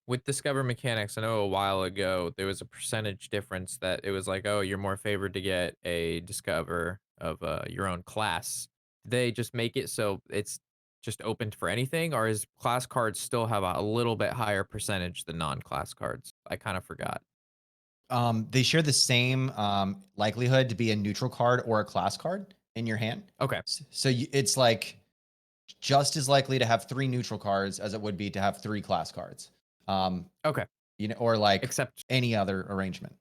With Discover mechanics, I know a while ago there was a percentage difference that it was like, oh, you're more favored to get a Discover of your own class. They just make it so it's just open for anything, or is class cards still have a little bit higher percentage than non-class cards? I kind of forgot. They share the same likelihood to be a neutral card or a class card in your hand. Okay. So it's like just as likely to have 3 neutral cards as it would be to have 3 class cards. Okay. You know, or like except any other arrangement.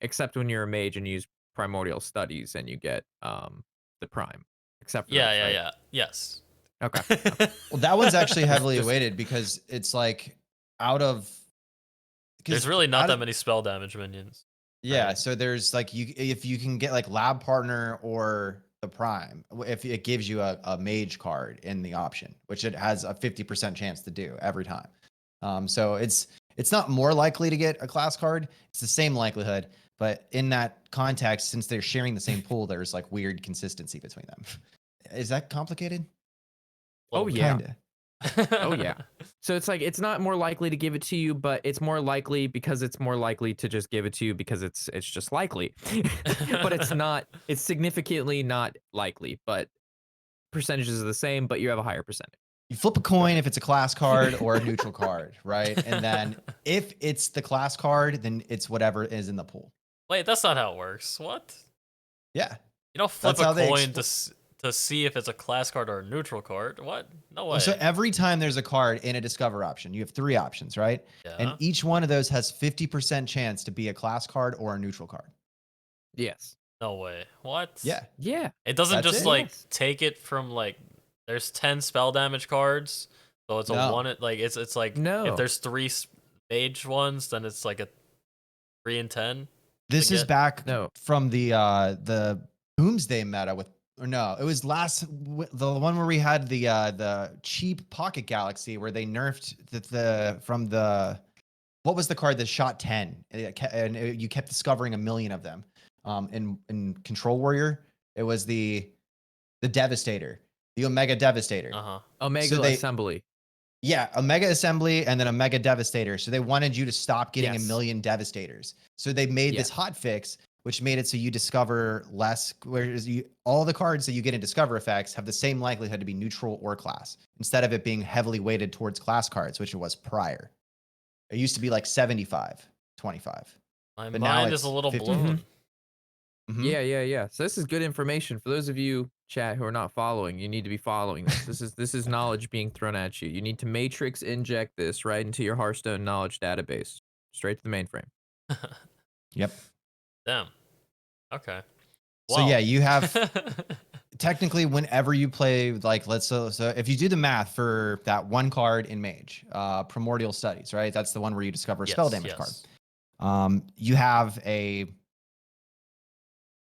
Except when you're a mage and use Primordial Studies and you get the prime. Except for Yes. Okay. Well, that one's actually heavily weighted because it's like there's really not that many spell damage minions. Yeah, right? So there's like if you can get like Lab Partner or the Prime, if it gives you a mage card in the option, which it has a 50% chance to do every time. So it's not more likely to get a class card. It's the same likelihood, but in that context, since they're sharing the same pool, there's like weird consistency between them. Is that complicated? Oh yeah. Kinda. Oh yeah. So it's like it's not more likely to give it to you, but it's more likely because it's more likely to just give it to you because it's just likely. But it's not. It's significantly not likely. But percentages are the same, but you have a higher percentage. You flip a coin if it's a class card or a neutral card, right? And then if it's the class card, then it's whatever is in the pool. Wait, that's not how it works. What? Yeah. You don't flip a coin to see if it's a class card or a neutral card. What? No way. So every time there's a card in a Discover option, you have 3 options, right? Yeah. And each one of those has 50% chance to be a class card or a neutral card. Yes. No way. What? Yeah. Yeah. It doesn't take it from like there's 10 spell damage cards, so it's a one. Like it's like if there's 3 mage ones, then it's like a 3 and 10. This is back from the Doomsday meta with. Or no, it was the one where we had the cheap Pocket Galaxy where they nerfed what was the card that shot 10 and you kept discovering a million of them. In Control Warrior, it was the Devastator, the Omega Devastator. Omega Assembly. Yeah, Omega Assembly and then Omega Devastator. So they wanted you to stop getting a million Devastators. So they made this hot fix, which made it so you discover less, whereas all the cards that you get in discover effects have the same likelihood to be neutral or class, instead of it being heavily weighted towards class cards, which it was prior. It used to be like 75, 25. My But now mind is it's a little 50. blown. Mhm. Yeah. So this is good information for those of you, chat, who are not following. You need to be following this. This is knowledge being thrown at you. You need to matrix inject this right into your Hearthstone knowledge database, straight to the mainframe. Yep. Damn. Okay. So yeah, you have technically whenever you play, like so if you do the math for that one card in Mage, Primordial Studies, right? That's the one where you discover a spell damage card. You have a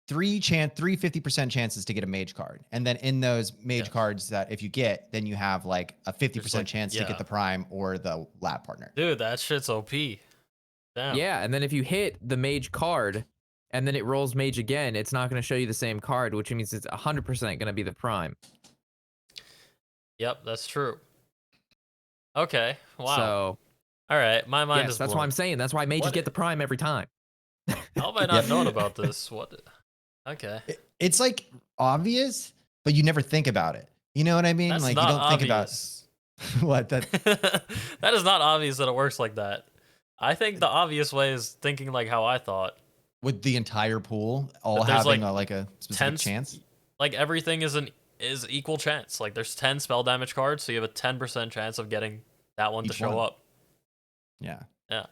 50% chances to get a Mage card, and then in those Mage cards that if you get, then you have like a 50% chance to get the Prime or the lab partner. Dude, that shit's OP. Damn. Yeah, and then if you hit the Mage card and then it rolls Mage again, it's not going to show you the same card, which means it's 100% going to be the Prime. Yep, that's true. Okay. Wow. So, all right, my mind is blown. That's why I'm saying. That's why Mages get the Prime every time. How have I not known about this? What? Okay. It's like obvious, but you never think about it. You know what I mean? That's like not you don't obvious. think about what that. That is not obvious that it works like that. I think the obvious way is thinking like how I thought. With the entire pool all having a specific chance. Like everything is equal chance. Like there's 10 spell damage cards, so you have a 10% chance of getting that one to show up. Yeah. Yeah.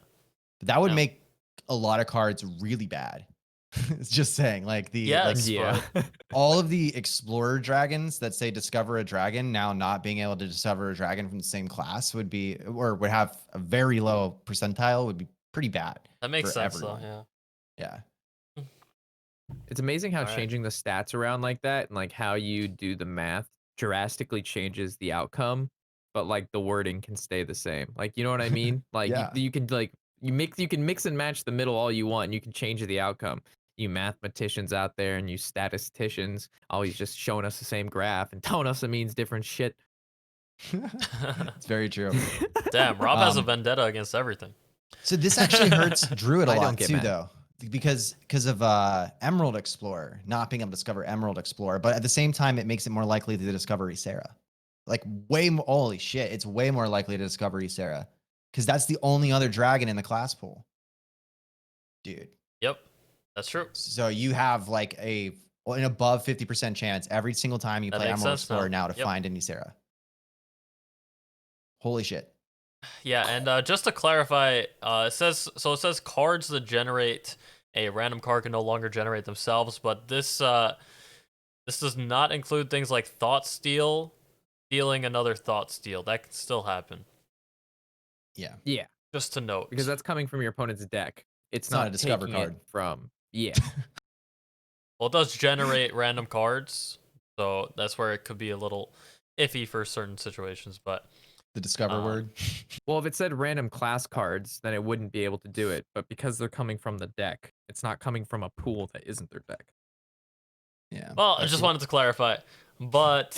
But that would make a lot of cards really bad. It's just saying, like all of the explorer dragons that say discover a dragon now not being able to discover a dragon from the same class would have a very low percentile, would be pretty bad. That makes sense everyone. though, yeah. It's amazing how changing the stats around like that and like how you do the math drastically changes the outcome, but like the wording can stay the same. Like, you know what I mean? Like you can like you can mix and match the middle all you want and you can change the outcome. You mathematicians out there and you statisticians always just showing us the same graph and telling us it means different shit. It's very true. Damn, Rob has a vendetta against everything. So this actually hurts Druid a lot too, though, because of Emerald Explorer not being able to discover Emerald Explorer, but at the same time, it makes it more likely to discover Ysera. Like way more. Holy shit! It's way more likely to discover Ysera because that's the only other dragon in the class pool, dude. Yep, that's true. So you have like an above 50% chance every single time you play Emerald Explorer now to find an Ysera. Holy shit. Yeah, and just to clarify, it says cards that generate a random card can no longer generate themselves, but this does not include things like Thought Steal, stealing another Thought Steal. That can still happen. Yeah. Yeah. Just to note. Because that's coming from your opponent's deck. It's not a discover card. From Well, it does generate random cards, so that's where it could be a little iffy for certain situations, but the discover word. Well, if it said random class cards, then it wouldn't be able to do it. But because they're coming from the deck, it's not coming from a pool that isn't their deck. Yeah. Well, I just wanted to clarify. But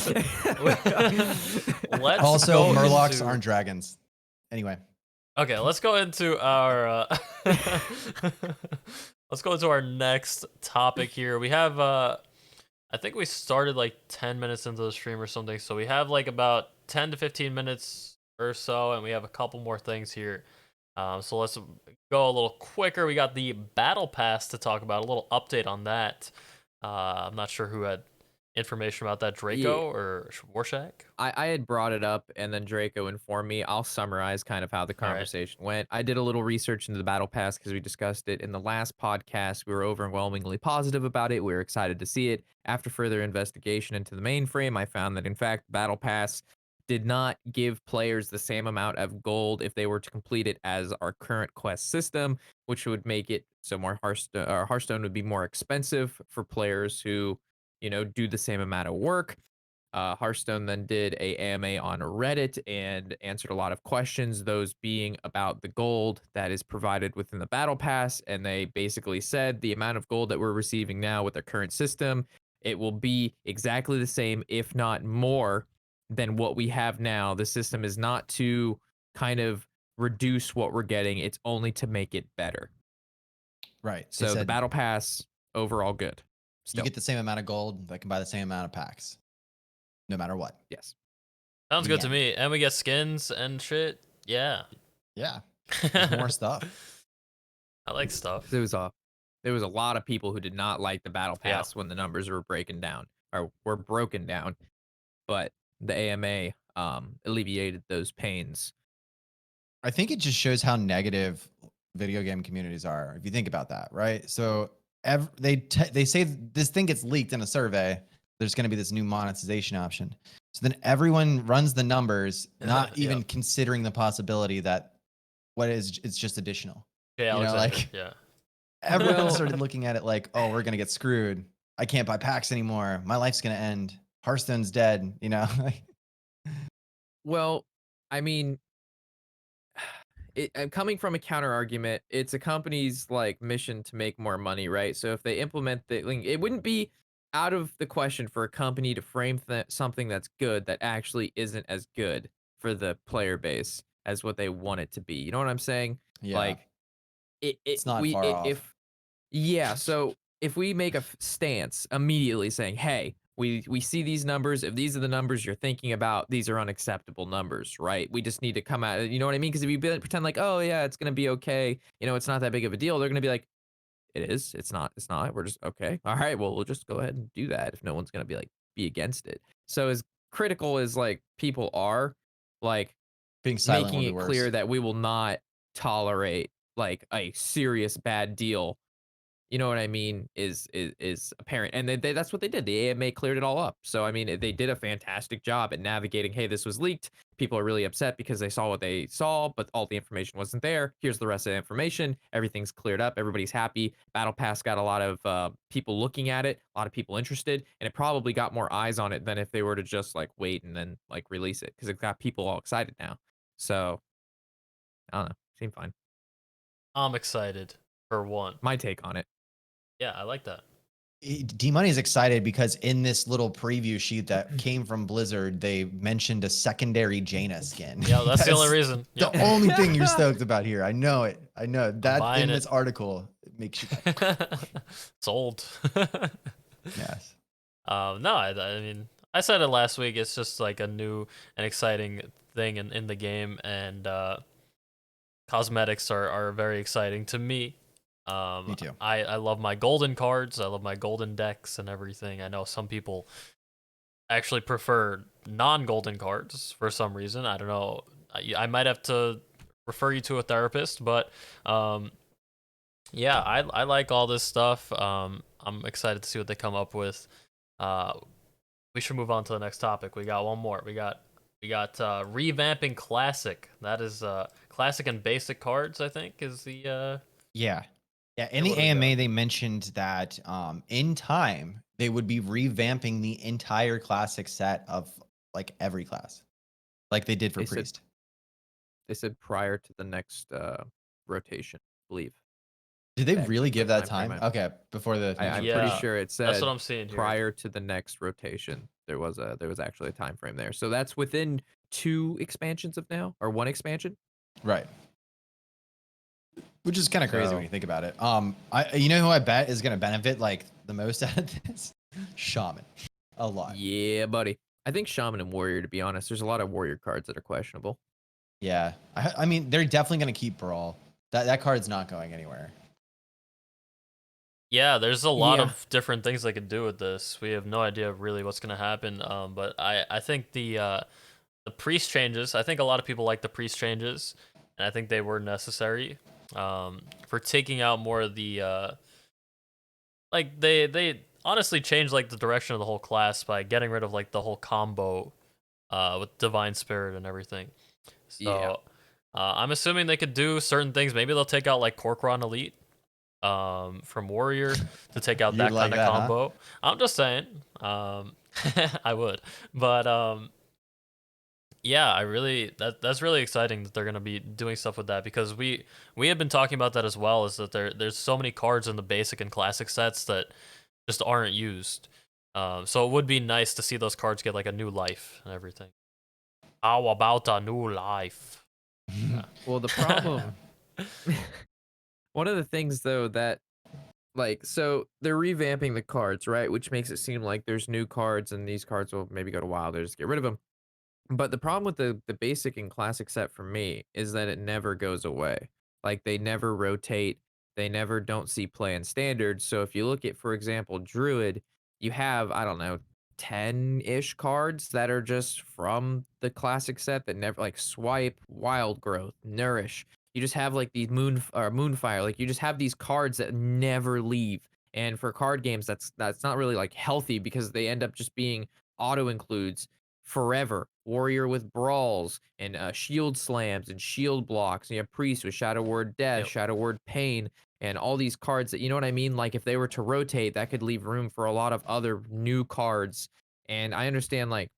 let's also Murlocs aren't dragons. Anyway. Okay, let's go into our next topic here. We have I think we started like 10 minutes into the stream or something, so we have like about 10 to 15 minutes or so, and we have a couple more things here. So let's go a little quicker. We got the Battle Pass to talk about, a little update on that. I'm not sure who had information about that, Draco or Warshack? I had brought it up, and then Draco informed me. I'll summarize kind of how the conversation went. I did a little research into the Battle Pass because we discussed it in the last podcast. We were overwhelmingly positive about it. We were excited to see it. After further investigation into the mainframe, I found that, in fact, Battle Pass did not give players the same amount of gold if they were to complete it as our current quest system, which would make it so more Hearthstone would be more expensive for players who, do the same amount of work. Hearthstone then did a AMA on Reddit and answered a lot of questions, those being about the gold that is provided within the Battle Pass. And they basically said the amount of gold that we're receiving now with the current system, it will be exactly the same, if not more, than what we have now. The system is not to kind of reduce what we're getting. It's only to make it better. Right. So the Battle Pass overall good. You Still, get the same amount of gold that can buy the same amount of packs, no matter what. yes. Sounds good to Yeah. me. And we get skins and shit. Yeah. Yeah, there's more stuff. I like stuff. There was a lot of people who did not like the battle Yeah. pass when the numbers were broken down, but the AMA alleviated those pains. I think it just shows how negative video game communities are. If you think about that, right? So they say this thing gets leaked in a survey. There's going to be this new monetization option. So then everyone runs the numbers, not even Yep. considering the possibility that it's just additional. Yeah, You know, like yeah. everyone started looking at it like, oh, we're going to get screwed. I can't buy packs anymore. My life's going to end. Hearthstone's dead. You know, Well, I mean, coming from a counter argument, it's a company's like mission to make more money, right? So if they implement it wouldn't be out of the question for a company to frame something that's good that actually isn't as good for the player base as what they want it to be. You know what I'm saying? yeah, Like it's not far off. if yeah, so if we make a stance immediately saying, hey, we see these numbers. If these are the numbers you're thinking about, these are unacceptable numbers, right? We just need to come at it. You know what I mean? Because if you pretend like, oh yeah, it's gonna be okay, it's not that big of a deal, they're gonna be like, it is. It's not. It's not. We're just okay. All right. Well, we'll just go ahead and do that if no one's gonna be against it. So as critical as like people are, like Being silent making will it be worse. clear that we will not tolerate like a serious bad deal, you know what I mean, is apparent. And that's what they did. The AMA cleared it all up. So I mean, they did a fantastic job at navigating, hey, this was leaked, people are really upset because they saw what they saw, but all the information wasn't there. Here's the rest of the information. Everything's cleared up, everybody's happy. Battle Pass got a lot of people looking at it, a lot of people interested, and it probably got more eyes on it than if they were to just like wait and then like release it, because it got people all excited now. So I don't know, seemed fine. I'm excited for one. My take on it. Yeah, I like that. D-Money's excited because in this little preview sheet that came from Blizzard, they mentioned a secondary Jaina skin. Yeah, that's the only reason. The Yep. only thing you're stoked about here. I know it. I know that buying in it. this article it makes you Sold. yes. No, I mean, I said it last week. It's just like a new and exciting thing in the game, and cosmetics are very exciting to me. Me too. I love my golden cards. I love my golden decks and everything. I know some people actually prefer non-golden cards for some reason. I don't know. I might have to refer you to a therapist, but yeah, I like all this stuff. I'm excited to see what they come up with. We should move on to the next topic. We got one more. We got Revamping Classic. That is classic and basic cards, I think, is the Yeah. Yeah. In the what do we AMA, got? they mentioned that in time they would be revamping the entire classic set of like every class, like they did for They said- Priest. They said prior to the next rotation, I believe. Did they actually really put give a that time time? frame. Okay, before the I'm Yeah, pretty sure it said that's what I'm seeing here. prior to the next rotation. There was actually a time frame there. So that's within 2 expansions of now, or 1 expansion. right. Which is kind of crazy So- when you think about it. You know who I bet is going to benefit like the most out of this? Shaman, a lot. Yeah, buddy. I think Shaman and Warrior, to be honest, there's a lot of Warrior cards that are questionable. Yeah, I mean they're definitely going to keep Brawl. That card's not going anywhere. Yeah, there's a lot Yeah. of different things they could do with this. We have no idea really what's gonna happen. But I think the priest changes. I think a lot of people like the priest changes, and I think they were necessary. For taking out more of the like they honestly changed like the direction of the whole class by getting rid of like the whole combo with Divine Spirit and everything. So Yeah. I'm assuming they could do certain things. Maybe they'll take out like Corcoran Elite from Warrior to take out You'd that like kind of that, huh? combo. I'm just saying. I would. But yeah, that's really exciting that they're gonna be doing stuff with that, because we have been talking about that as well, is that there's so many cards in the basic and classic sets that just aren't used. So it would be nice to see those cards get like a new life and everything. How about a new life? Well, the problem one of the things though that like, so they're revamping the cards, right? Which makes it seem like there's new cards, and these cards will maybe go to wild or just get rid of them. But the problem with the basic and classic set for me is that it never goes away. Like, they never rotate. They never don't see play in standard. So if you look at, for example, Druid, you have, I don't know, 10-ish cards that are just from the classic set that never, like Swipe, Wild Growth, Nourish. You just have like these Moonfire. Like, you just have these cards that never leave. And for card games, that's not really like healthy, because they end up just being auto includes forever. Warrior with brawls and shield slams and shield blocks. And you have Priest with Shadow Word Death, Yep. Shadow Word Pain, and all these cards that, you know what I mean? Like, if they were to rotate, that could leave room for a lot of other new cards. And I understand, like,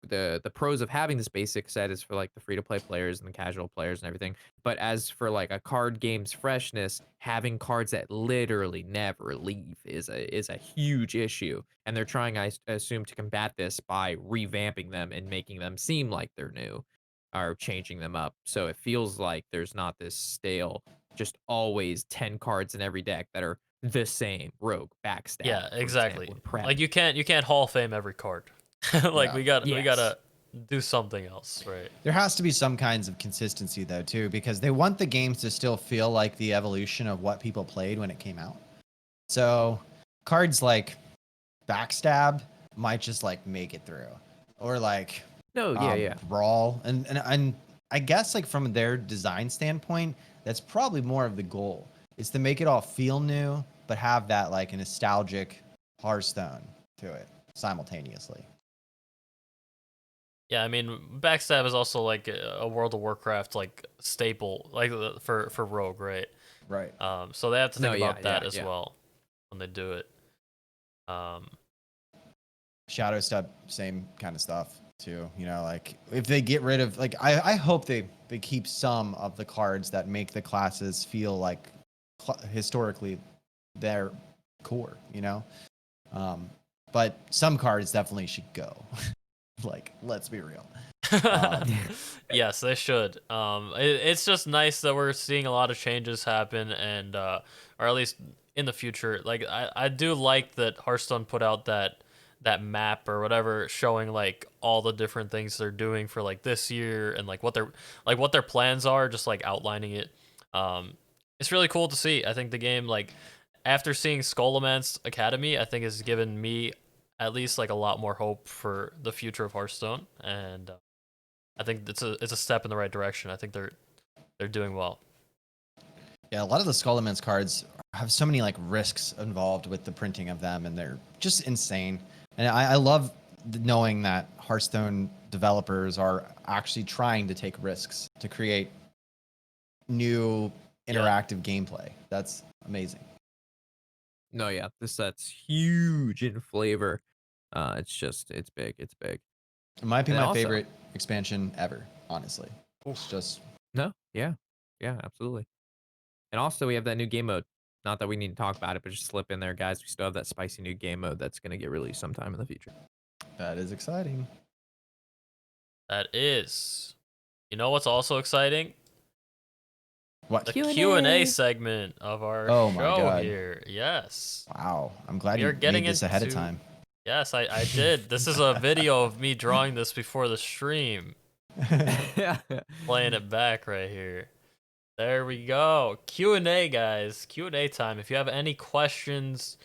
the pros of having this basic set is for like the free to play players and the casual players and everything. But as for like a card game's freshness, having cards that literally never leave is a huge issue. And they're trying, I assume, to combat this by revamping them and making them seem like they're new, or changing them up. So it feels like there's not this stale, just always 10 cards in every deck that are the same. Rogue, Backstab, Yeah, for exactly. example, and Prep. Like you can't Hall of Fame every card. Like Yeah. we Yes. gotta do something else, right? There has to be some kinds of consistency though too, because they want the games to still feel like the evolution of what people played when it came out. So cards like Backstab might just like make it through, or like No, yeah. Brawl, and I guess like from their design standpoint, that's probably more of the goal, is to make it all feel new, but have that like a nostalgic Hearthstone to it simultaneously. Yeah, I mean, backstab is also like a World of Warcraft like staple, like for Rogue, right? Right. So they have to think No, about that as yeah. well when they do it. Shadowstep, same kind of stuff too. You know, like if they get rid of, like, I hope they keep some of the cards that make the classes feel like historically their core. You know, but some cards definitely should go. Like, let's be real. Yes, they should. It's just nice that we're seeing a lot of changes happen, and or at least in the future. Like I do like that Hearthstone put out that map or whatever, showing like all the different things they're doing for like this year, and like what their plans are, just like outlining it. It's really cool to see. I think the game, like, after seeing Skullman's Academy, I think has given me at least like a lot more hope for the future of Hearthstone, and I think it's a step in the right direction. I think they're doing well. Yeah, a lot of the Skullman's cards have so many like risks involved with the printing of them, and they're just insane. And I love knowing that Hearthstone developers are actually trying to take risks to create new interactive gameplay. That's amazing. No, yeah, this set's huge in flavor. It's big. It's big. It might be And my also- favorite expansion ever, honestly. It's just No, yeah, absolutely. And also, we have that new game mode. Not that we need to talk about it, but just slip in there, guys. We still have that spicy new game mode that's gonna get released sometime in the future. that is exciting. That is. You know what's also exciting? What? The Q&A. Q&A segment of our Oh my show God. here. Yes. Wow, I'm glad We are you getting made this ahead of into- time. Yes, I did. This is a video of me drawing this before the stream. Yeah. Playing it back right here. There we go. Q&A, guys. Q&A time. If you have any questions,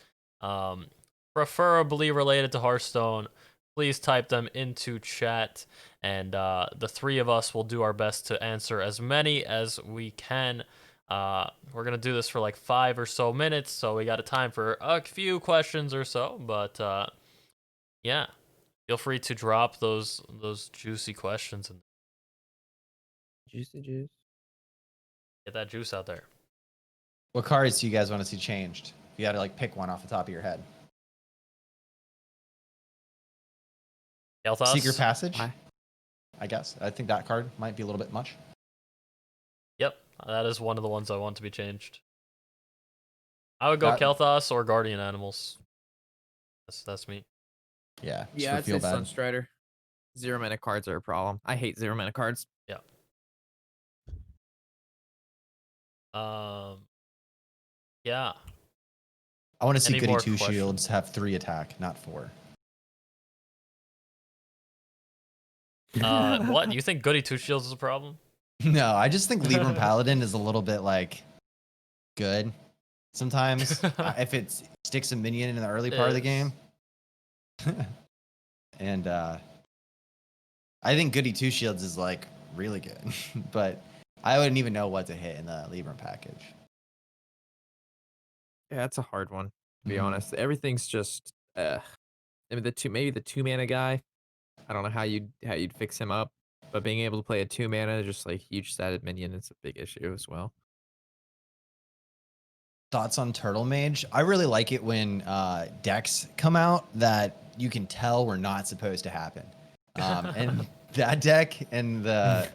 preferably related to Hearthstone, please type them into chat, and the three of us will do our best to answer as many as we can. We're gonna do this for like 5 or so minutes, so we got a time for a few questions or so. But yeah, feel free to drop those juicy questions and Juicy juice. get that juice out there. What cards do you guys want to see changed? If you had to like pick one off the top of your head. Kel'Thas? Secret Passage? Why? I guess. I think that card might be a little bit much. Yep, that is one of the ones I want to be changed. I would go That- Kel'Thas or Guardian Animals. That's me. Yeah. just Yeah, for I'd say feel bad. Sunstrider. 0-mana cards are a problem. I hate 0-mana cards. Yeah. I want to see Any Goody more Two questions? Shields have 3 attack, not 4. What? You think Goody Two Shields is a problem? No, I just think Libram Paladin is a little bit like good sometimes if it sticks a minion in the early part of the game. And I think Goody Two Shields is like really good, but I wouldn't even know what to hit in the Libram package. Yeah, it's a hard one to be Mhm. honest. Everything's just I mean, maybe the 2-mana guy. I don't know how you'd fix him up, but being able to play a 2-mana just like huge statted minion is a big issue as well. Thoughts on Turtlemage? I really like it when decks come out that you can tell were not supposed to happen. And that deck and the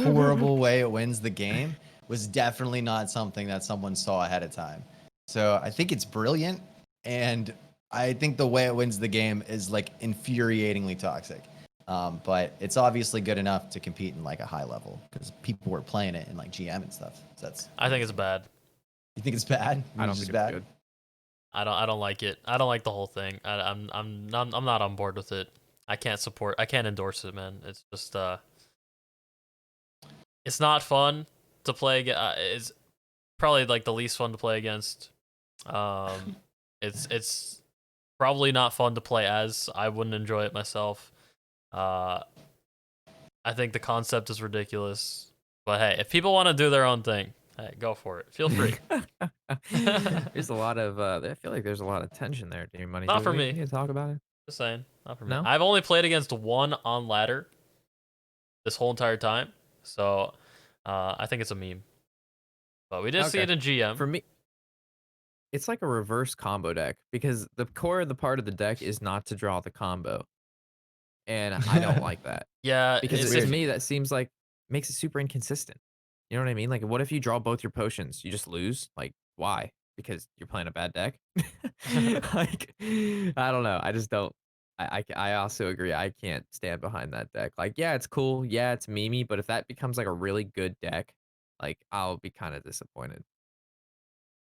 horrible way it wins the game was definitely not something that someone saw ahead of time. So I think it's brilliant, and I think the way it wins the game is like infuriatingly toxic. But it's obviously good enough to compete in like a high level because people were playing it in like GM and stuff. So that's. I think it's bad. You think it's bad? I don't It's think bad? it's good. I don't like it. I don't like the whole thing. I'm not on board with it. I can't endorse it, man. It's just it's not fun to play against. It's probably like the least fun to play against. It's probably not fun to play as. I wouldn't enjoy it myself. I think the concept is ridiculous. But hey, if people want to do their own thing, hey, go for it. Feel free. There's a lot of I feel like there's a lot of tension there, Dear Money. Not Do for we me. need to talk about it? Just saying, not for me. No? I've only played against one on ladder this whole entire time, so I think it's a meme. But we did see it Okay. in GM. For me, it's like a reverse combo deck because the core of the part of the deck is not to draw the combo. And I don't like that. Yeah, Because it's to me, that seems like makes it super inconsistent. You know what I mean? Like, what if you draw both your potions? You just lose? Like, why? Because you're playing a bad deck? Like, I don't know. I just don't. I also agree. I can't stand behind that deck. Like, yeah, it's cool. Yeah, it's memey. But if that becomes like a really good deck, like, I'll be kind of disappointed.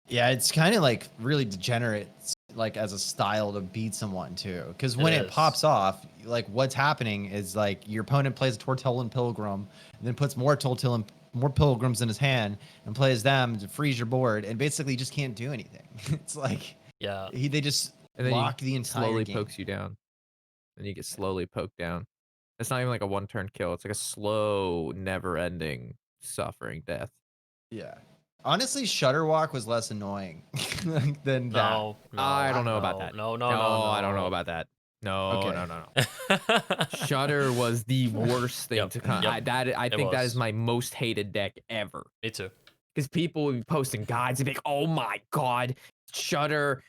Yeah, it's kind of like really degenerate, like as a style to beat someone too. Because when it is. pops off, like what's happening is like your opponent plays a Tortillon Pilgrim, and then puts more Pilgrims in his hand and plays them to freeze your board, and basically you just can't do anything. It's like yeah. they just And then lock the he entire slowly game. pokes you down. And you get slowly poked down. It's not even like a one-turn kill. It's like a slow, never-ending, suffering death. Yeah. Honestly, Shutterwalk was less annoying than that. No, no, I don't know no, about that. No, I don't know about that. No, Okay. no. Shudder was the worst thing Yep, to come. yep, I think that was. is my most hated deck ever. Me too. Because people would be posting guides and be like, "Oh my god, Shudder!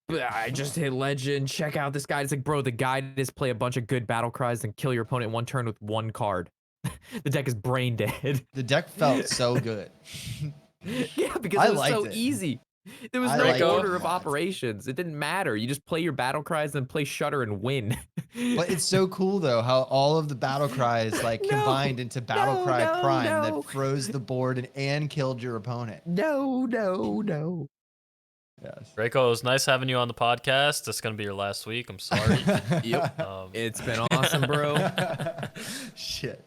I just hit Legend. Check out this guide." It's like, bro, the guide is play a bunch of good battle cries and kill your opponent in one turn with one card. The deck is brain dead. The deck felt so good. Yeah, because I it was liked so it. easy. There was I no liked order it. of operations. It didn't matter. You just play your battle cries, then play Shudder and win. But it's so cool though how all of the battle cries like No, combined into Battle Cry no, Prime no. that froze the board and killed your opponent. No. Yes. Draco, it was nice having you on the podcast. It's gonna be your last week. I'm sorry. Yep. It's been awesome, bro. Shit.